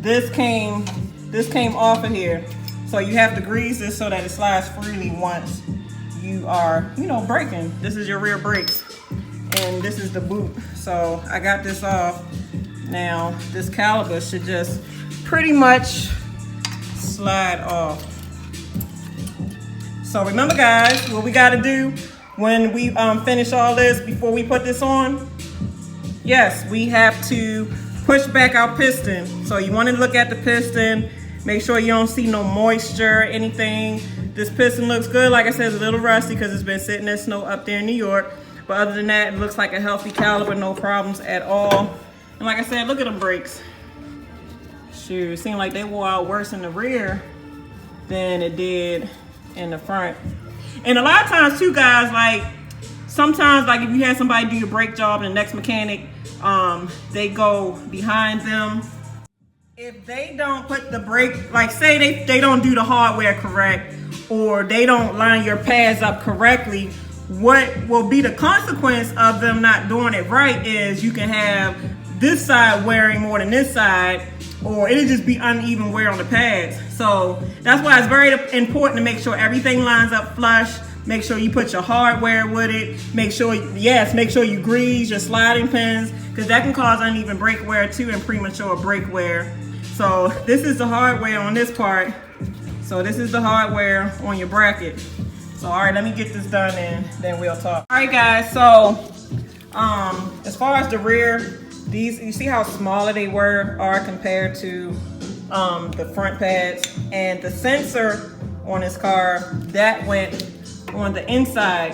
This came off of here. So you have to grease this so that it slides freely once you are, you know, braking. This is your rear brakes. And this is the boot. So I got this off. Now this caliper should just pretty much slide off. So remember guys, what we gotta do when we finish all this before we put this on? Yes, we have to push back our piston. So you wanna look at the piston, make sure you don't see no moisture, anything. This piston looks good. Like I said, it's a little rusty because it's been sitting in snow up there in New York. But other than that, it looks like a healthy caliper, no problems at all. And like I said, look at them brakes. Shoot, it seemed like they wore out worse in the rear than it did in the front. And a lot of times too, guys, like sometimes like if you have somebody do your brake job and the next mechanic, they go behind them. If they don't put the brake, like say they don't do the hardware correct, or they don't line your pads up correctly, what will be the consequence of them not doing it right is you can have this side wearing more than this side, or it'll just be uneven wear on the pads. So that's why it's very important to make sure everything lines up flush. Make sure you put your hardware with it. Make sure you grease your sliding pins, because that can cause uneven brake wear too and premature brake wear. So this is the hardware on this part. So this is the hardware on your bracket. So all right, let me get this done and then we'll talk. All right guys, so as far as the rear, these, you see how smaller they are compared to the front pads, and the sensor on this car that went on the inside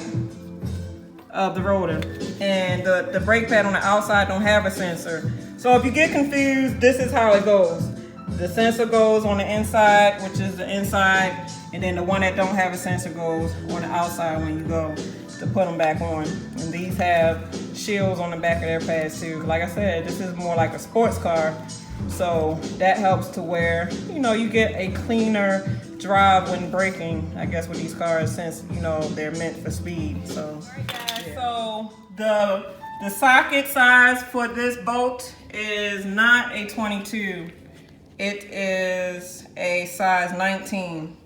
of the rotor, and the brake pad on the outside don't have a sensor. So if you get confused, this is how it goes. The sensor goes on the inside, which is the inside, and then the one that don't have a sensor goes on the outside when you go to put them back on. And these have shields on the back of their pads too. Like I said, this is more like a sports car, so that helps to where, you know, you get a cleaner drive when braking, I guess, with these cars, since, you know, they're meant for speed. So, right, guys, yeah. So the socket size for this bolt is not a 22. It is a size 19.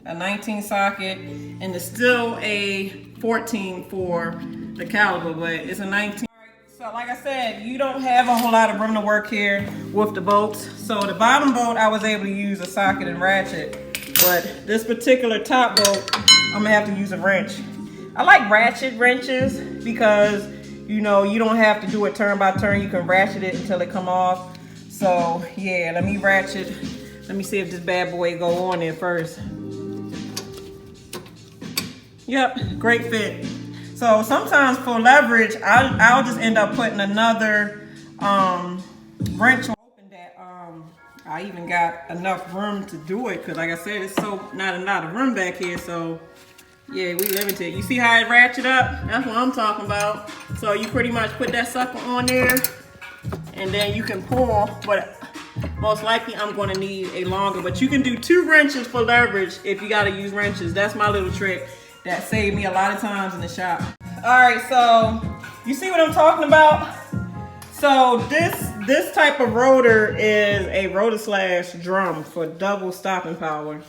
A 19 socket, and it's still a 14 for the caliber, but it's a 19. So like I said, you don't have a whole lot of room to work here with the bolts. So the bottom bolt, I was able to use a socket and ratchet, but this particular top bolt, I'm gonna have to use a wrench. I like ratchet wrenches because, you know, you don't have to do it turn by turn. You can ratchet it until it come off. So yeah, let me ratchet. Let me see if this bad boy go on there first. Yep, great fit. So sometimes for leverage, I'll just end up putting another wrench on that. I even got enough room to do it, because like I said, it's so not a lot of room back here. So yeah, we limited. You see how it ratchet up? That's what I'm talking about. So you pretty much put that sucker on there, and then you can pull, but most likely I'm going to need a longer, but you can do 2 wrenches for leverage if you got to use wrenches. That's my little trick that saved me a lot of times in the shop. All right, so you see what I'm talking about? So this type of rotor is a rotor slash drum for double stopping power.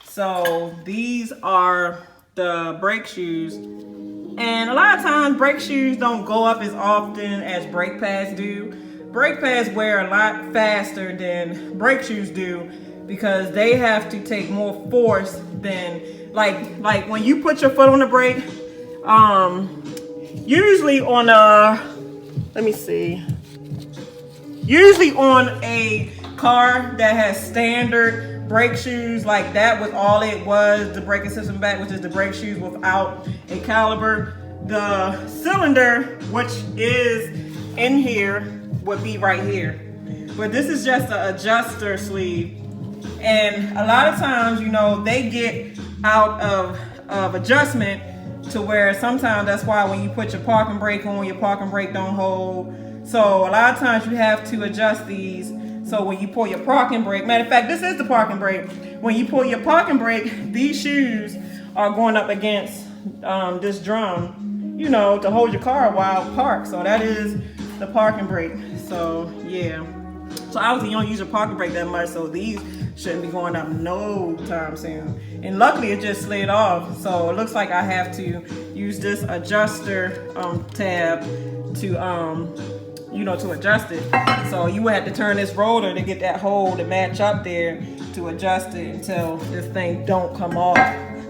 So these are the brake shoes, and a lot of times brake shoes don't go up as often as brake pads do. Brake pads wear a lot faster than brake shoes do because they have to take more force than, like when you put your foot on the brake, usually on usually on a car that has standard brake shoes, like that was all it was, the braking system back, which is the brake shoes without a caliper. The cylinder, which is in here, would be right here. But this is just an adjuster sleeve. And a lot of times, you know, they get out of adjustment to where sometimes that's why when you put your parking brake on, your parking brake don't hold. So a lot of times you have to adjust these. So when you pull your parking brake, matter of fact, this is the parking brake. When you pull your parking brake, these shoes are going up against this drum, you know, to hold your car while parked. So that is the parking brake. So yeah. So obviously you don't use your parking brake that much, so these shouldn't be going up no time soon. And luckily it just slid off. So it looks like I have to use this adjuster tab to you know, to adjust it. So you would have to turn this rotor to get that hole to match up there to adjust it until this thing don't come off.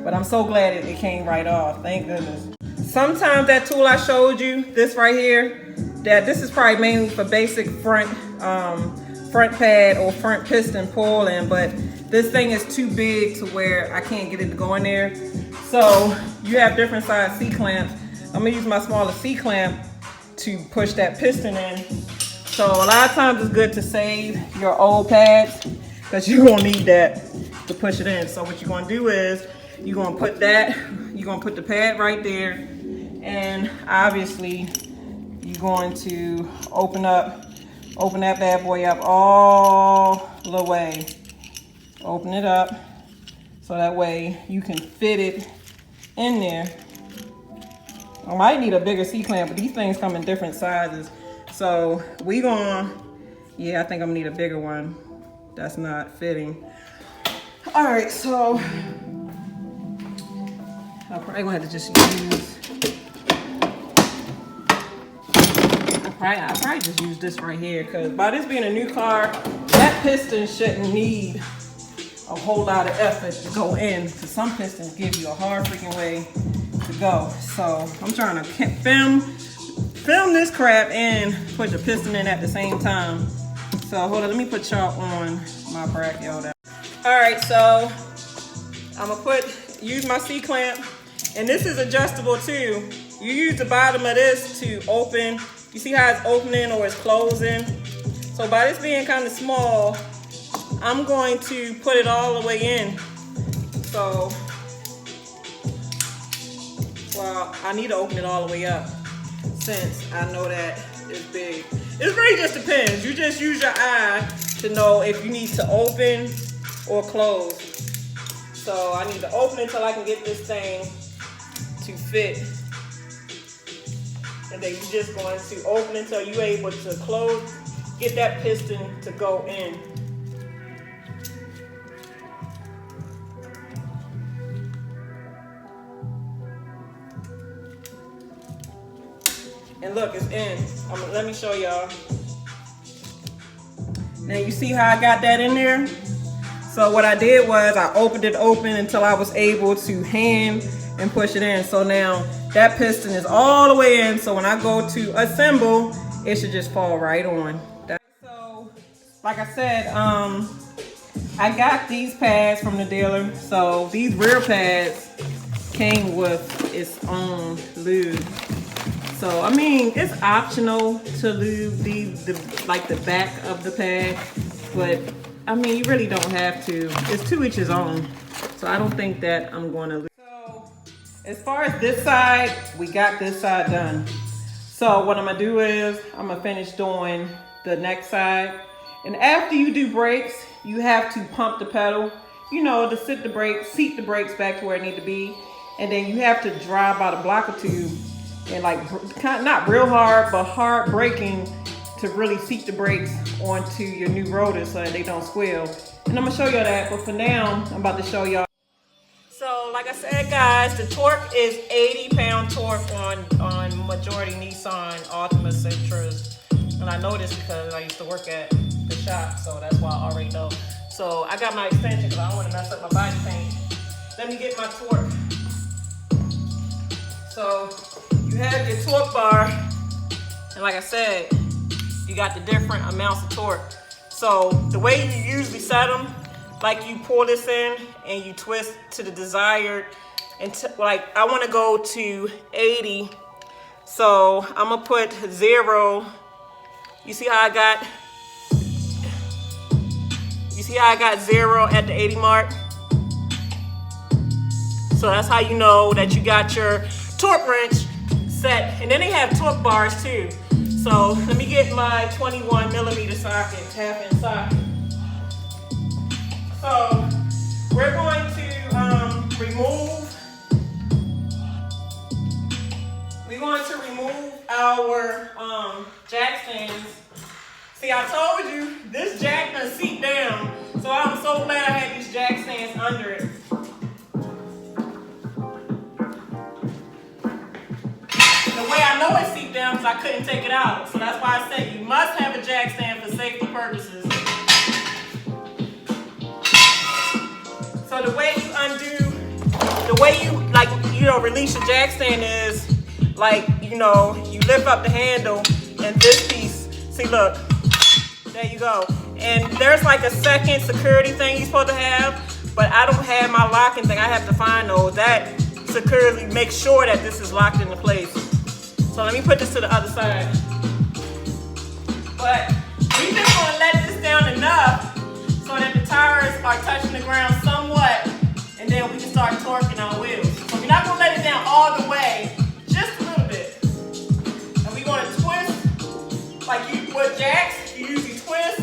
But I'm so glad it came right off, thank goodness. Sometimes that tool I showed you, this right here, that this is probably mainly for basic front pad or front piston pulling, but this thing is too big to where I can't get it to go in there. So you have different size C-clamps. I'm gonna use my smaller C-clamp to push that piston in. So a lot of times it's good to save your old pads because you're gonna need that to push it in. So what you're gonna do is you're gonna put the pad right there, and obviously you're going to open that bad boy up all the way. Open it up so that way you can fit it in there. I might need a bigger C-clamp, but these things come in different sizes. So yeah, I think I'm gonna need a bigger one. That's not fitting. All right, so I'm probably gonna have to just use, I'll probably just use this right here, because by this being a new car, that that piston shouldn't need a whole lot of effort to go in, because some pistons give you a hard freaking way to go. So I'm trying to film this crap and put the piston in at the same time. So hold on, let me put y'all on my brachioda. All right, so I'm gonna use my C-clamp, and this is adjustable too. You use the bottom of this to open. You see how it's opening or it's closing? So by this being kind of small, I'm going to put it all the way in. So, well, I need to open it all the way up since I know that it's big. It really just depends. You just use your eye to know if you need to open or close. So I need to open it until I can get this thing to fit. And then you're just going to open until you're able to close, get that piston to go in. And look, it's in. Let me show y'all. Now you see how I got that in there? So what I did was I opened it open until I was able to hand and push it in. So now that piston is all the way in. So when I go to assemble, it should just fall right on. So like I said, I got these pads from the dealer. So these rear pads came with its own lube. So, I mean, it's optional to lube like the back of the pad, but I mean, you really don't have to. It's to each his own. So I don't think that I'm going to lube. So as far as this side, we got this side done. So what I'm gonna do is I'm gonna finish doing the next side. And after you do brakes, you have to pump the pedal, you know, to seat the brakes back to where it need to be. And then you have to drive by the blocker tube and like not real hard, but hard braking to really seat the brakes onto your new rotors so that they don't squeal. And I'm gonna show y'all that, but for now, I'm about to show y'all. So like I said, guys, the torque is 80 pound torque on majority Nissan Altima Centras. And I know this because I used to work at the shop, so that's why I already know. So I got my extension because I don't want to mess up my body paint. Let me get my torque. So you have your torque bar, and like I said, you got the different amounts of torque. So the way you usually set them, like you pull this in and you twist to the desired, and like I want to go to 80. So I'm gonna put 0. You see how I got 0 at the 80 mark? So that's how you know that you got your torque wrench set. And then they have torque bars too. So let me get my 21 millimeter socket, half inch socket. So we're going to remove our jack stands. See, I told you this jack doesn't seat down, so I'm so glad I had these jack stands under it. The way I know it's seat down because I couldn't take it out, so that's why I said you must have a jack stand for safety purposes. So the way you release your jack stand is like, you lift up the handle and this piece. See, look, there you go. And there's like a second security thing you're supposed to have, but I don't have my locking thing. I have to find those. That securely makes sure that this is locked into place. So let me put this to the other side. But we just want to let this down enough so that the tires are touching the ground somewhat, and then we can start torquing our wheels. So we're not going to let it down all the way, just a little bit. And we're going to twist, like with jacks, you usually twist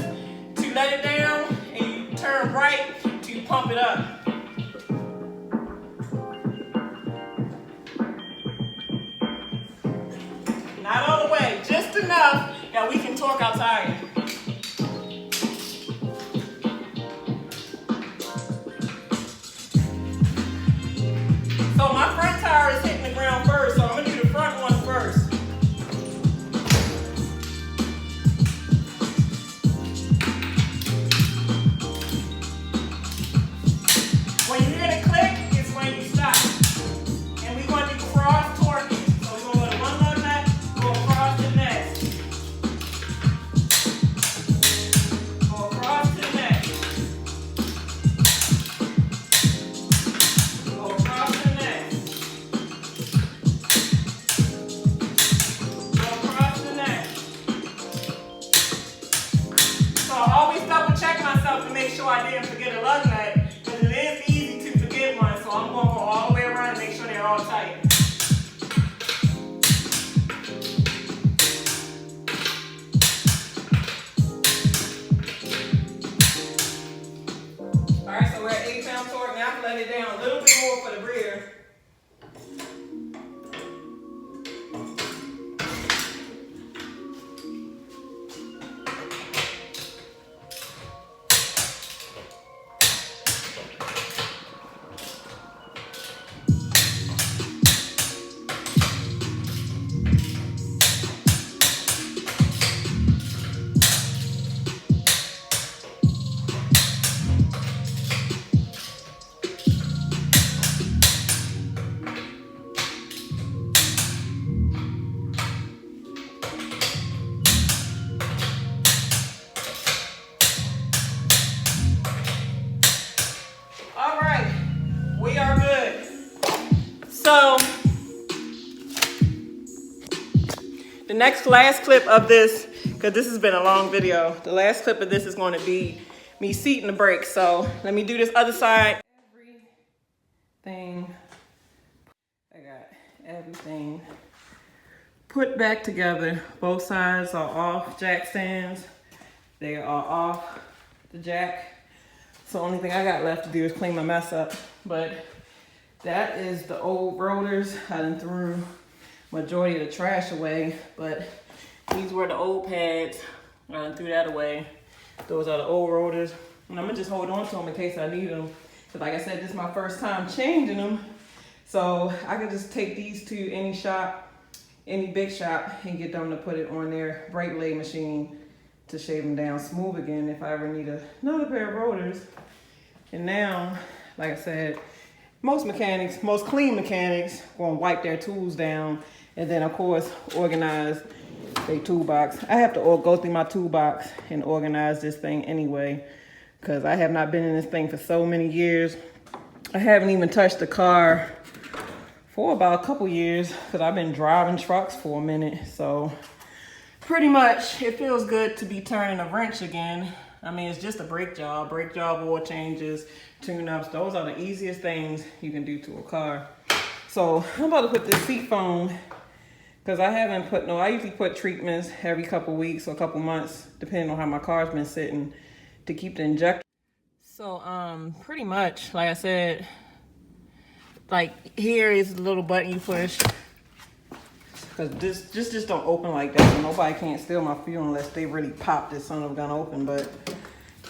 to let it down, and you turn right to pump it up. Not all the way, just enough that we can torque our tire. So my front tire is hitting the ground first, so I'm going to do the front one first. make sure I didn't forget a lug nut, because it is easy to forget one. So I'm going to go all the way around and make sure they're all tight. Alright, so we're at 8 pound torque. Now I can let it down a little bit more for the rear. So the last clip of this, because this has been a long video, the last clip of this is going to be me seating the brakes. So let me do this other side. Everything, I got everything put back together. Both sides are off jack stands. They are off the jack. So the only thing I got left to do is clean my mess up. But that is the old rotors. I done threw majority of the trash away, but these were the old pads. I done threw that away. Those are the old rotors. And I'm gonna just hold on to them in case I need them. Because like I said, this is my first time changing them. So I could just take these to any shop, any big shop, and get them to put it on their brake blade machine to shave them down smooth again if I ever need another pair of rotors. And now, like I said, most mechanics, most clean mechanics, gonna wipe their tools down and then of course organize their toolbox. I have to go through my toolbox and organize this thing anyway, because I have not been in this thing for so many years. I haven't even touched the car for about a couple years because I've been driving trucks for a minute. So pretty much it feels good to be turning a wrench again. I mean, it's just a brake job, oil changes, tune-ups. Those are the easiest things you can do to a car. So I'm about to put this seat foam, because I haven't put I usually put treatments every couple weeks or a couple months, depending on how my car's been sitting, to keep the injector. So pretty much, like I said, like here is the little button you push. Because this just don't open like that. So nobody can't steal my fuel unless they really pop this son of a gun open. But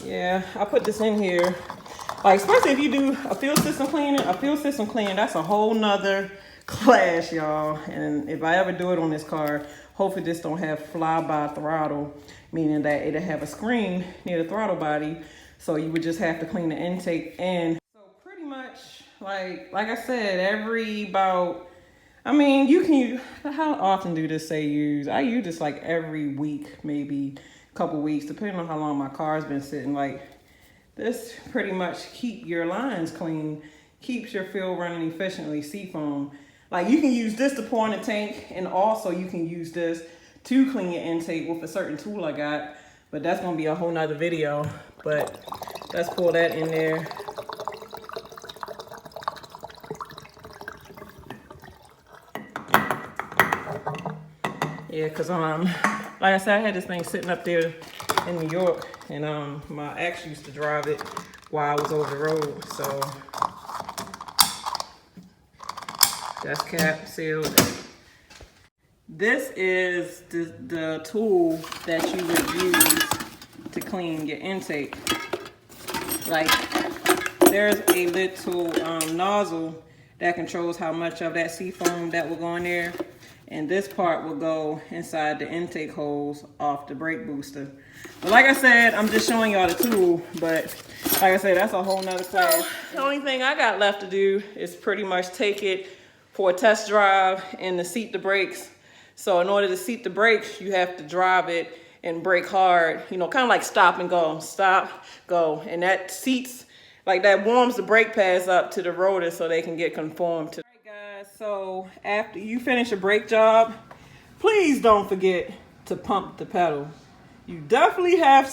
yeah, I put this in here. Like, especially if you do a fuel system cleaning, that's a whole nother class, y'all. And if I ever do it on this car, hopefully this don't have fly-by throttle, meaning that it'll have a screen near the throttle body. So you would just have to clean the intake in. So pretty much, like I said, every about, I mean, you can, how often do this say use? I use this like every week, maybe a couple weeks, depending on how long my car's been sitting. Like, this pretty much keep your lines clean, keeps your fuel running efficiently, seafoam. Like, you can use this to pour in the tank, and also you can use this to clean your intake with a certain tool I got, but that's gonna be a whole nother video. But let's pull that in there. Yeah, because like I said, I had this thing sitting up there in New York, and my ex used to drive it while I was over the road. So that's cap sealed. This is the tool that you would use to clean your intake. Like, there's a little nozzle that controls how much of that seafoam that will go in there. And this part will go inside the intake holes off the brake booster. But like I said, I'm just showing y'all the tool. But like I said, that's a whole nother class. The only thing I got left to do is pretty much take it for a test drive and to seat the brakes. So in order to seat the brakes, you have to drive it and brake hard. You know, kind of like stop and go, stop, go. And that seats, like that warms the brake pads up to the rotor so they can get conformed to. So after you finish a brake job, please don't forget to pump the pedal. You definitely have.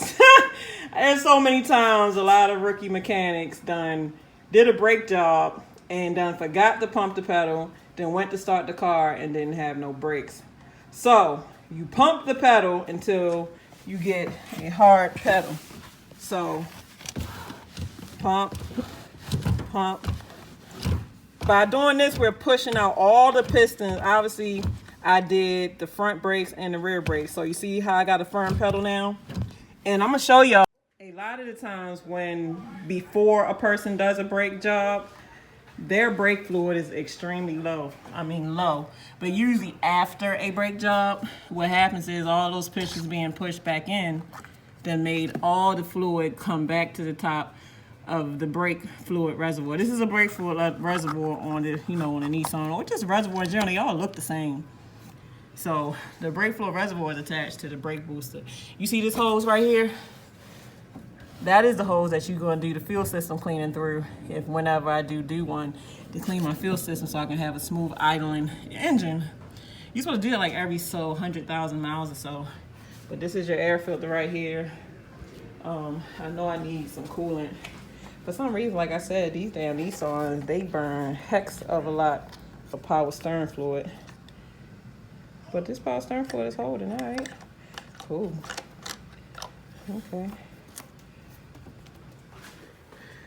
There's so many times a lot of rookie mechanics did a brake job and done forgot to pump the pedal, then went to start the car and didn't have no brakes. So you pump the pedal until you get a hard pedal. So pump, pump. By doing this, we're pushing out all the pistons. Obviously, I did the front brakes and the rear brakes. So you see how I got a firm pedal now? And I'm going to show y'all. A lot of the times before a person does a brake job, their brake fluid is extremely low. I mean low. But usually after a brake job, what happens is all those pistons being pushed back in that made all the fluid come back to the top of the brake fluid reservoir. This is a brake fluid reservoir on the, on the Nissan, or just reservoirs generally. They all look the same. So the brake fluid reservoir is attached to the brake booster. You see this hose right here? That is the hose that you're going to do the fuel system cleaning through. Whenever I do one to clean my fuel system, so I can have a smooth idling engine. You're supposed to do it like every 100,000 miles or so. But this is your air filter right here. I know I need some coolant. For some reason, like I said, these damn Nissans, they burn hex of a lot of power steering fluid. But this power steering fluid is holding, all right. Cool. Okay.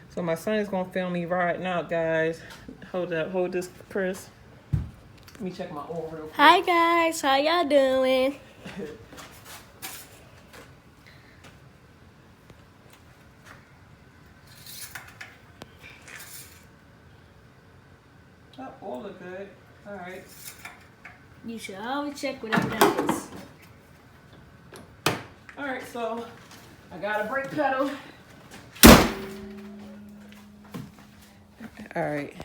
So my son is gonna film me right now, guys. Hold up, hold this, Chris. Let me check my oil real quick. Hi guys, how y'all doing? Oh, oil look good. All right. You should always check whatever that is. All right, so I got a brake pedal. All right.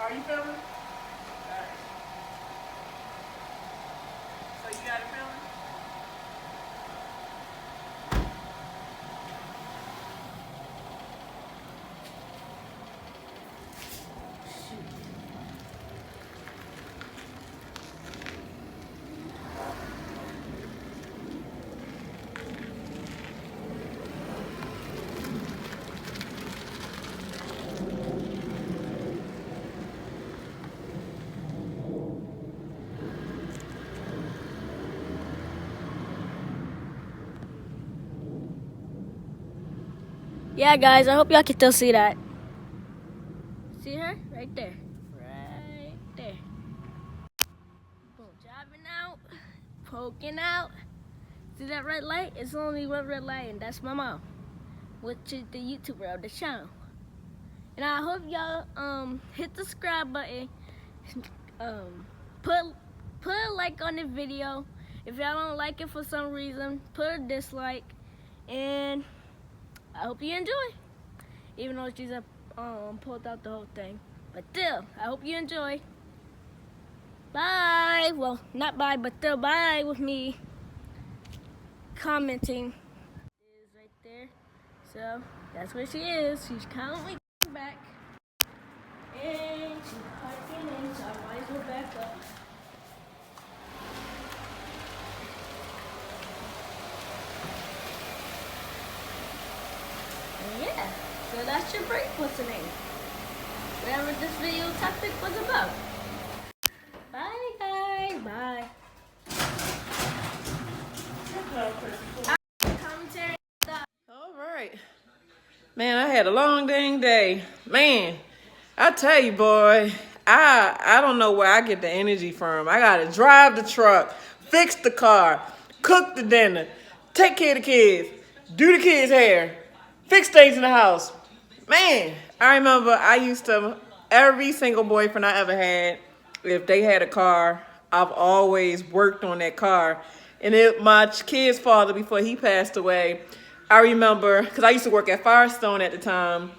Are you filming? All right. So you got it filming? Yeah guys, I hope y'all can still see that. See her? Right there. Right there. Boom. Driving out. Poking out. See that red light? It's only one red light, and that's my mom, which is the YouTuber of the channel. And I hope y'all hit the subscribe button. Put a like on the video. If y'all don't like it for some reason, put a dislike. And I hope you enjoy. Even though she's pulled out the whole thing. But still, I hope you enjoy. Bye. Well, not bye, but still bye with me commenting. Is right there. So that's where she is. She's currently back. And she's parking in, so I might as well back up. Yeah, so that's your break for today. Whatever this video topic was about. Bye guys, bye. Commentary. All right. Man, I had a long dang day. Man, I tell you, boy, I don't know where I get the energy from. I gotta drive the truck, fix the car, cook the dinner, take care of the kids, do the kids' hair, fix things in the house. Man, I remember I used to, every single boyfriend I ever had, if they had a car, I've always worked on that car. And my kid's father, before he passed away, I remember, because I used to work at Firestone at the time,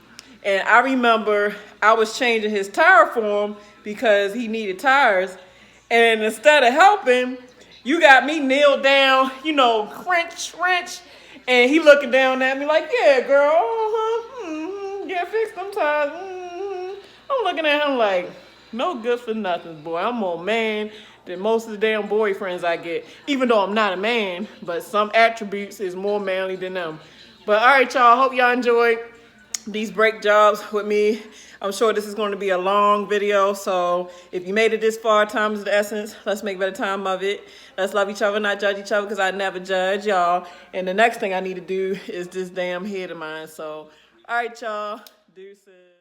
And I remember I was changing his tire for him because he needed tires. And instead of helping, you got me kneeled down, you know, wrench. And he looking down at me like, yeah, girl, yeah, fix them tires. I'm looking at him like, no good for nothing, boy. I'm more man than most of the damn boyfriends I get. Even though I'm not a man, but some attributes is more manly than them. But all right, y'all, hope y'all enjoyed these brake jobs with me. I'm sure this is going to be a long video, so if you made it this far, time is the essence. Let's make better time of it. Let's love each other, not judge each other, because I never judge, y'all. And the next thing I need to do is this damn head of mine. So, all right, y'all. Deuces.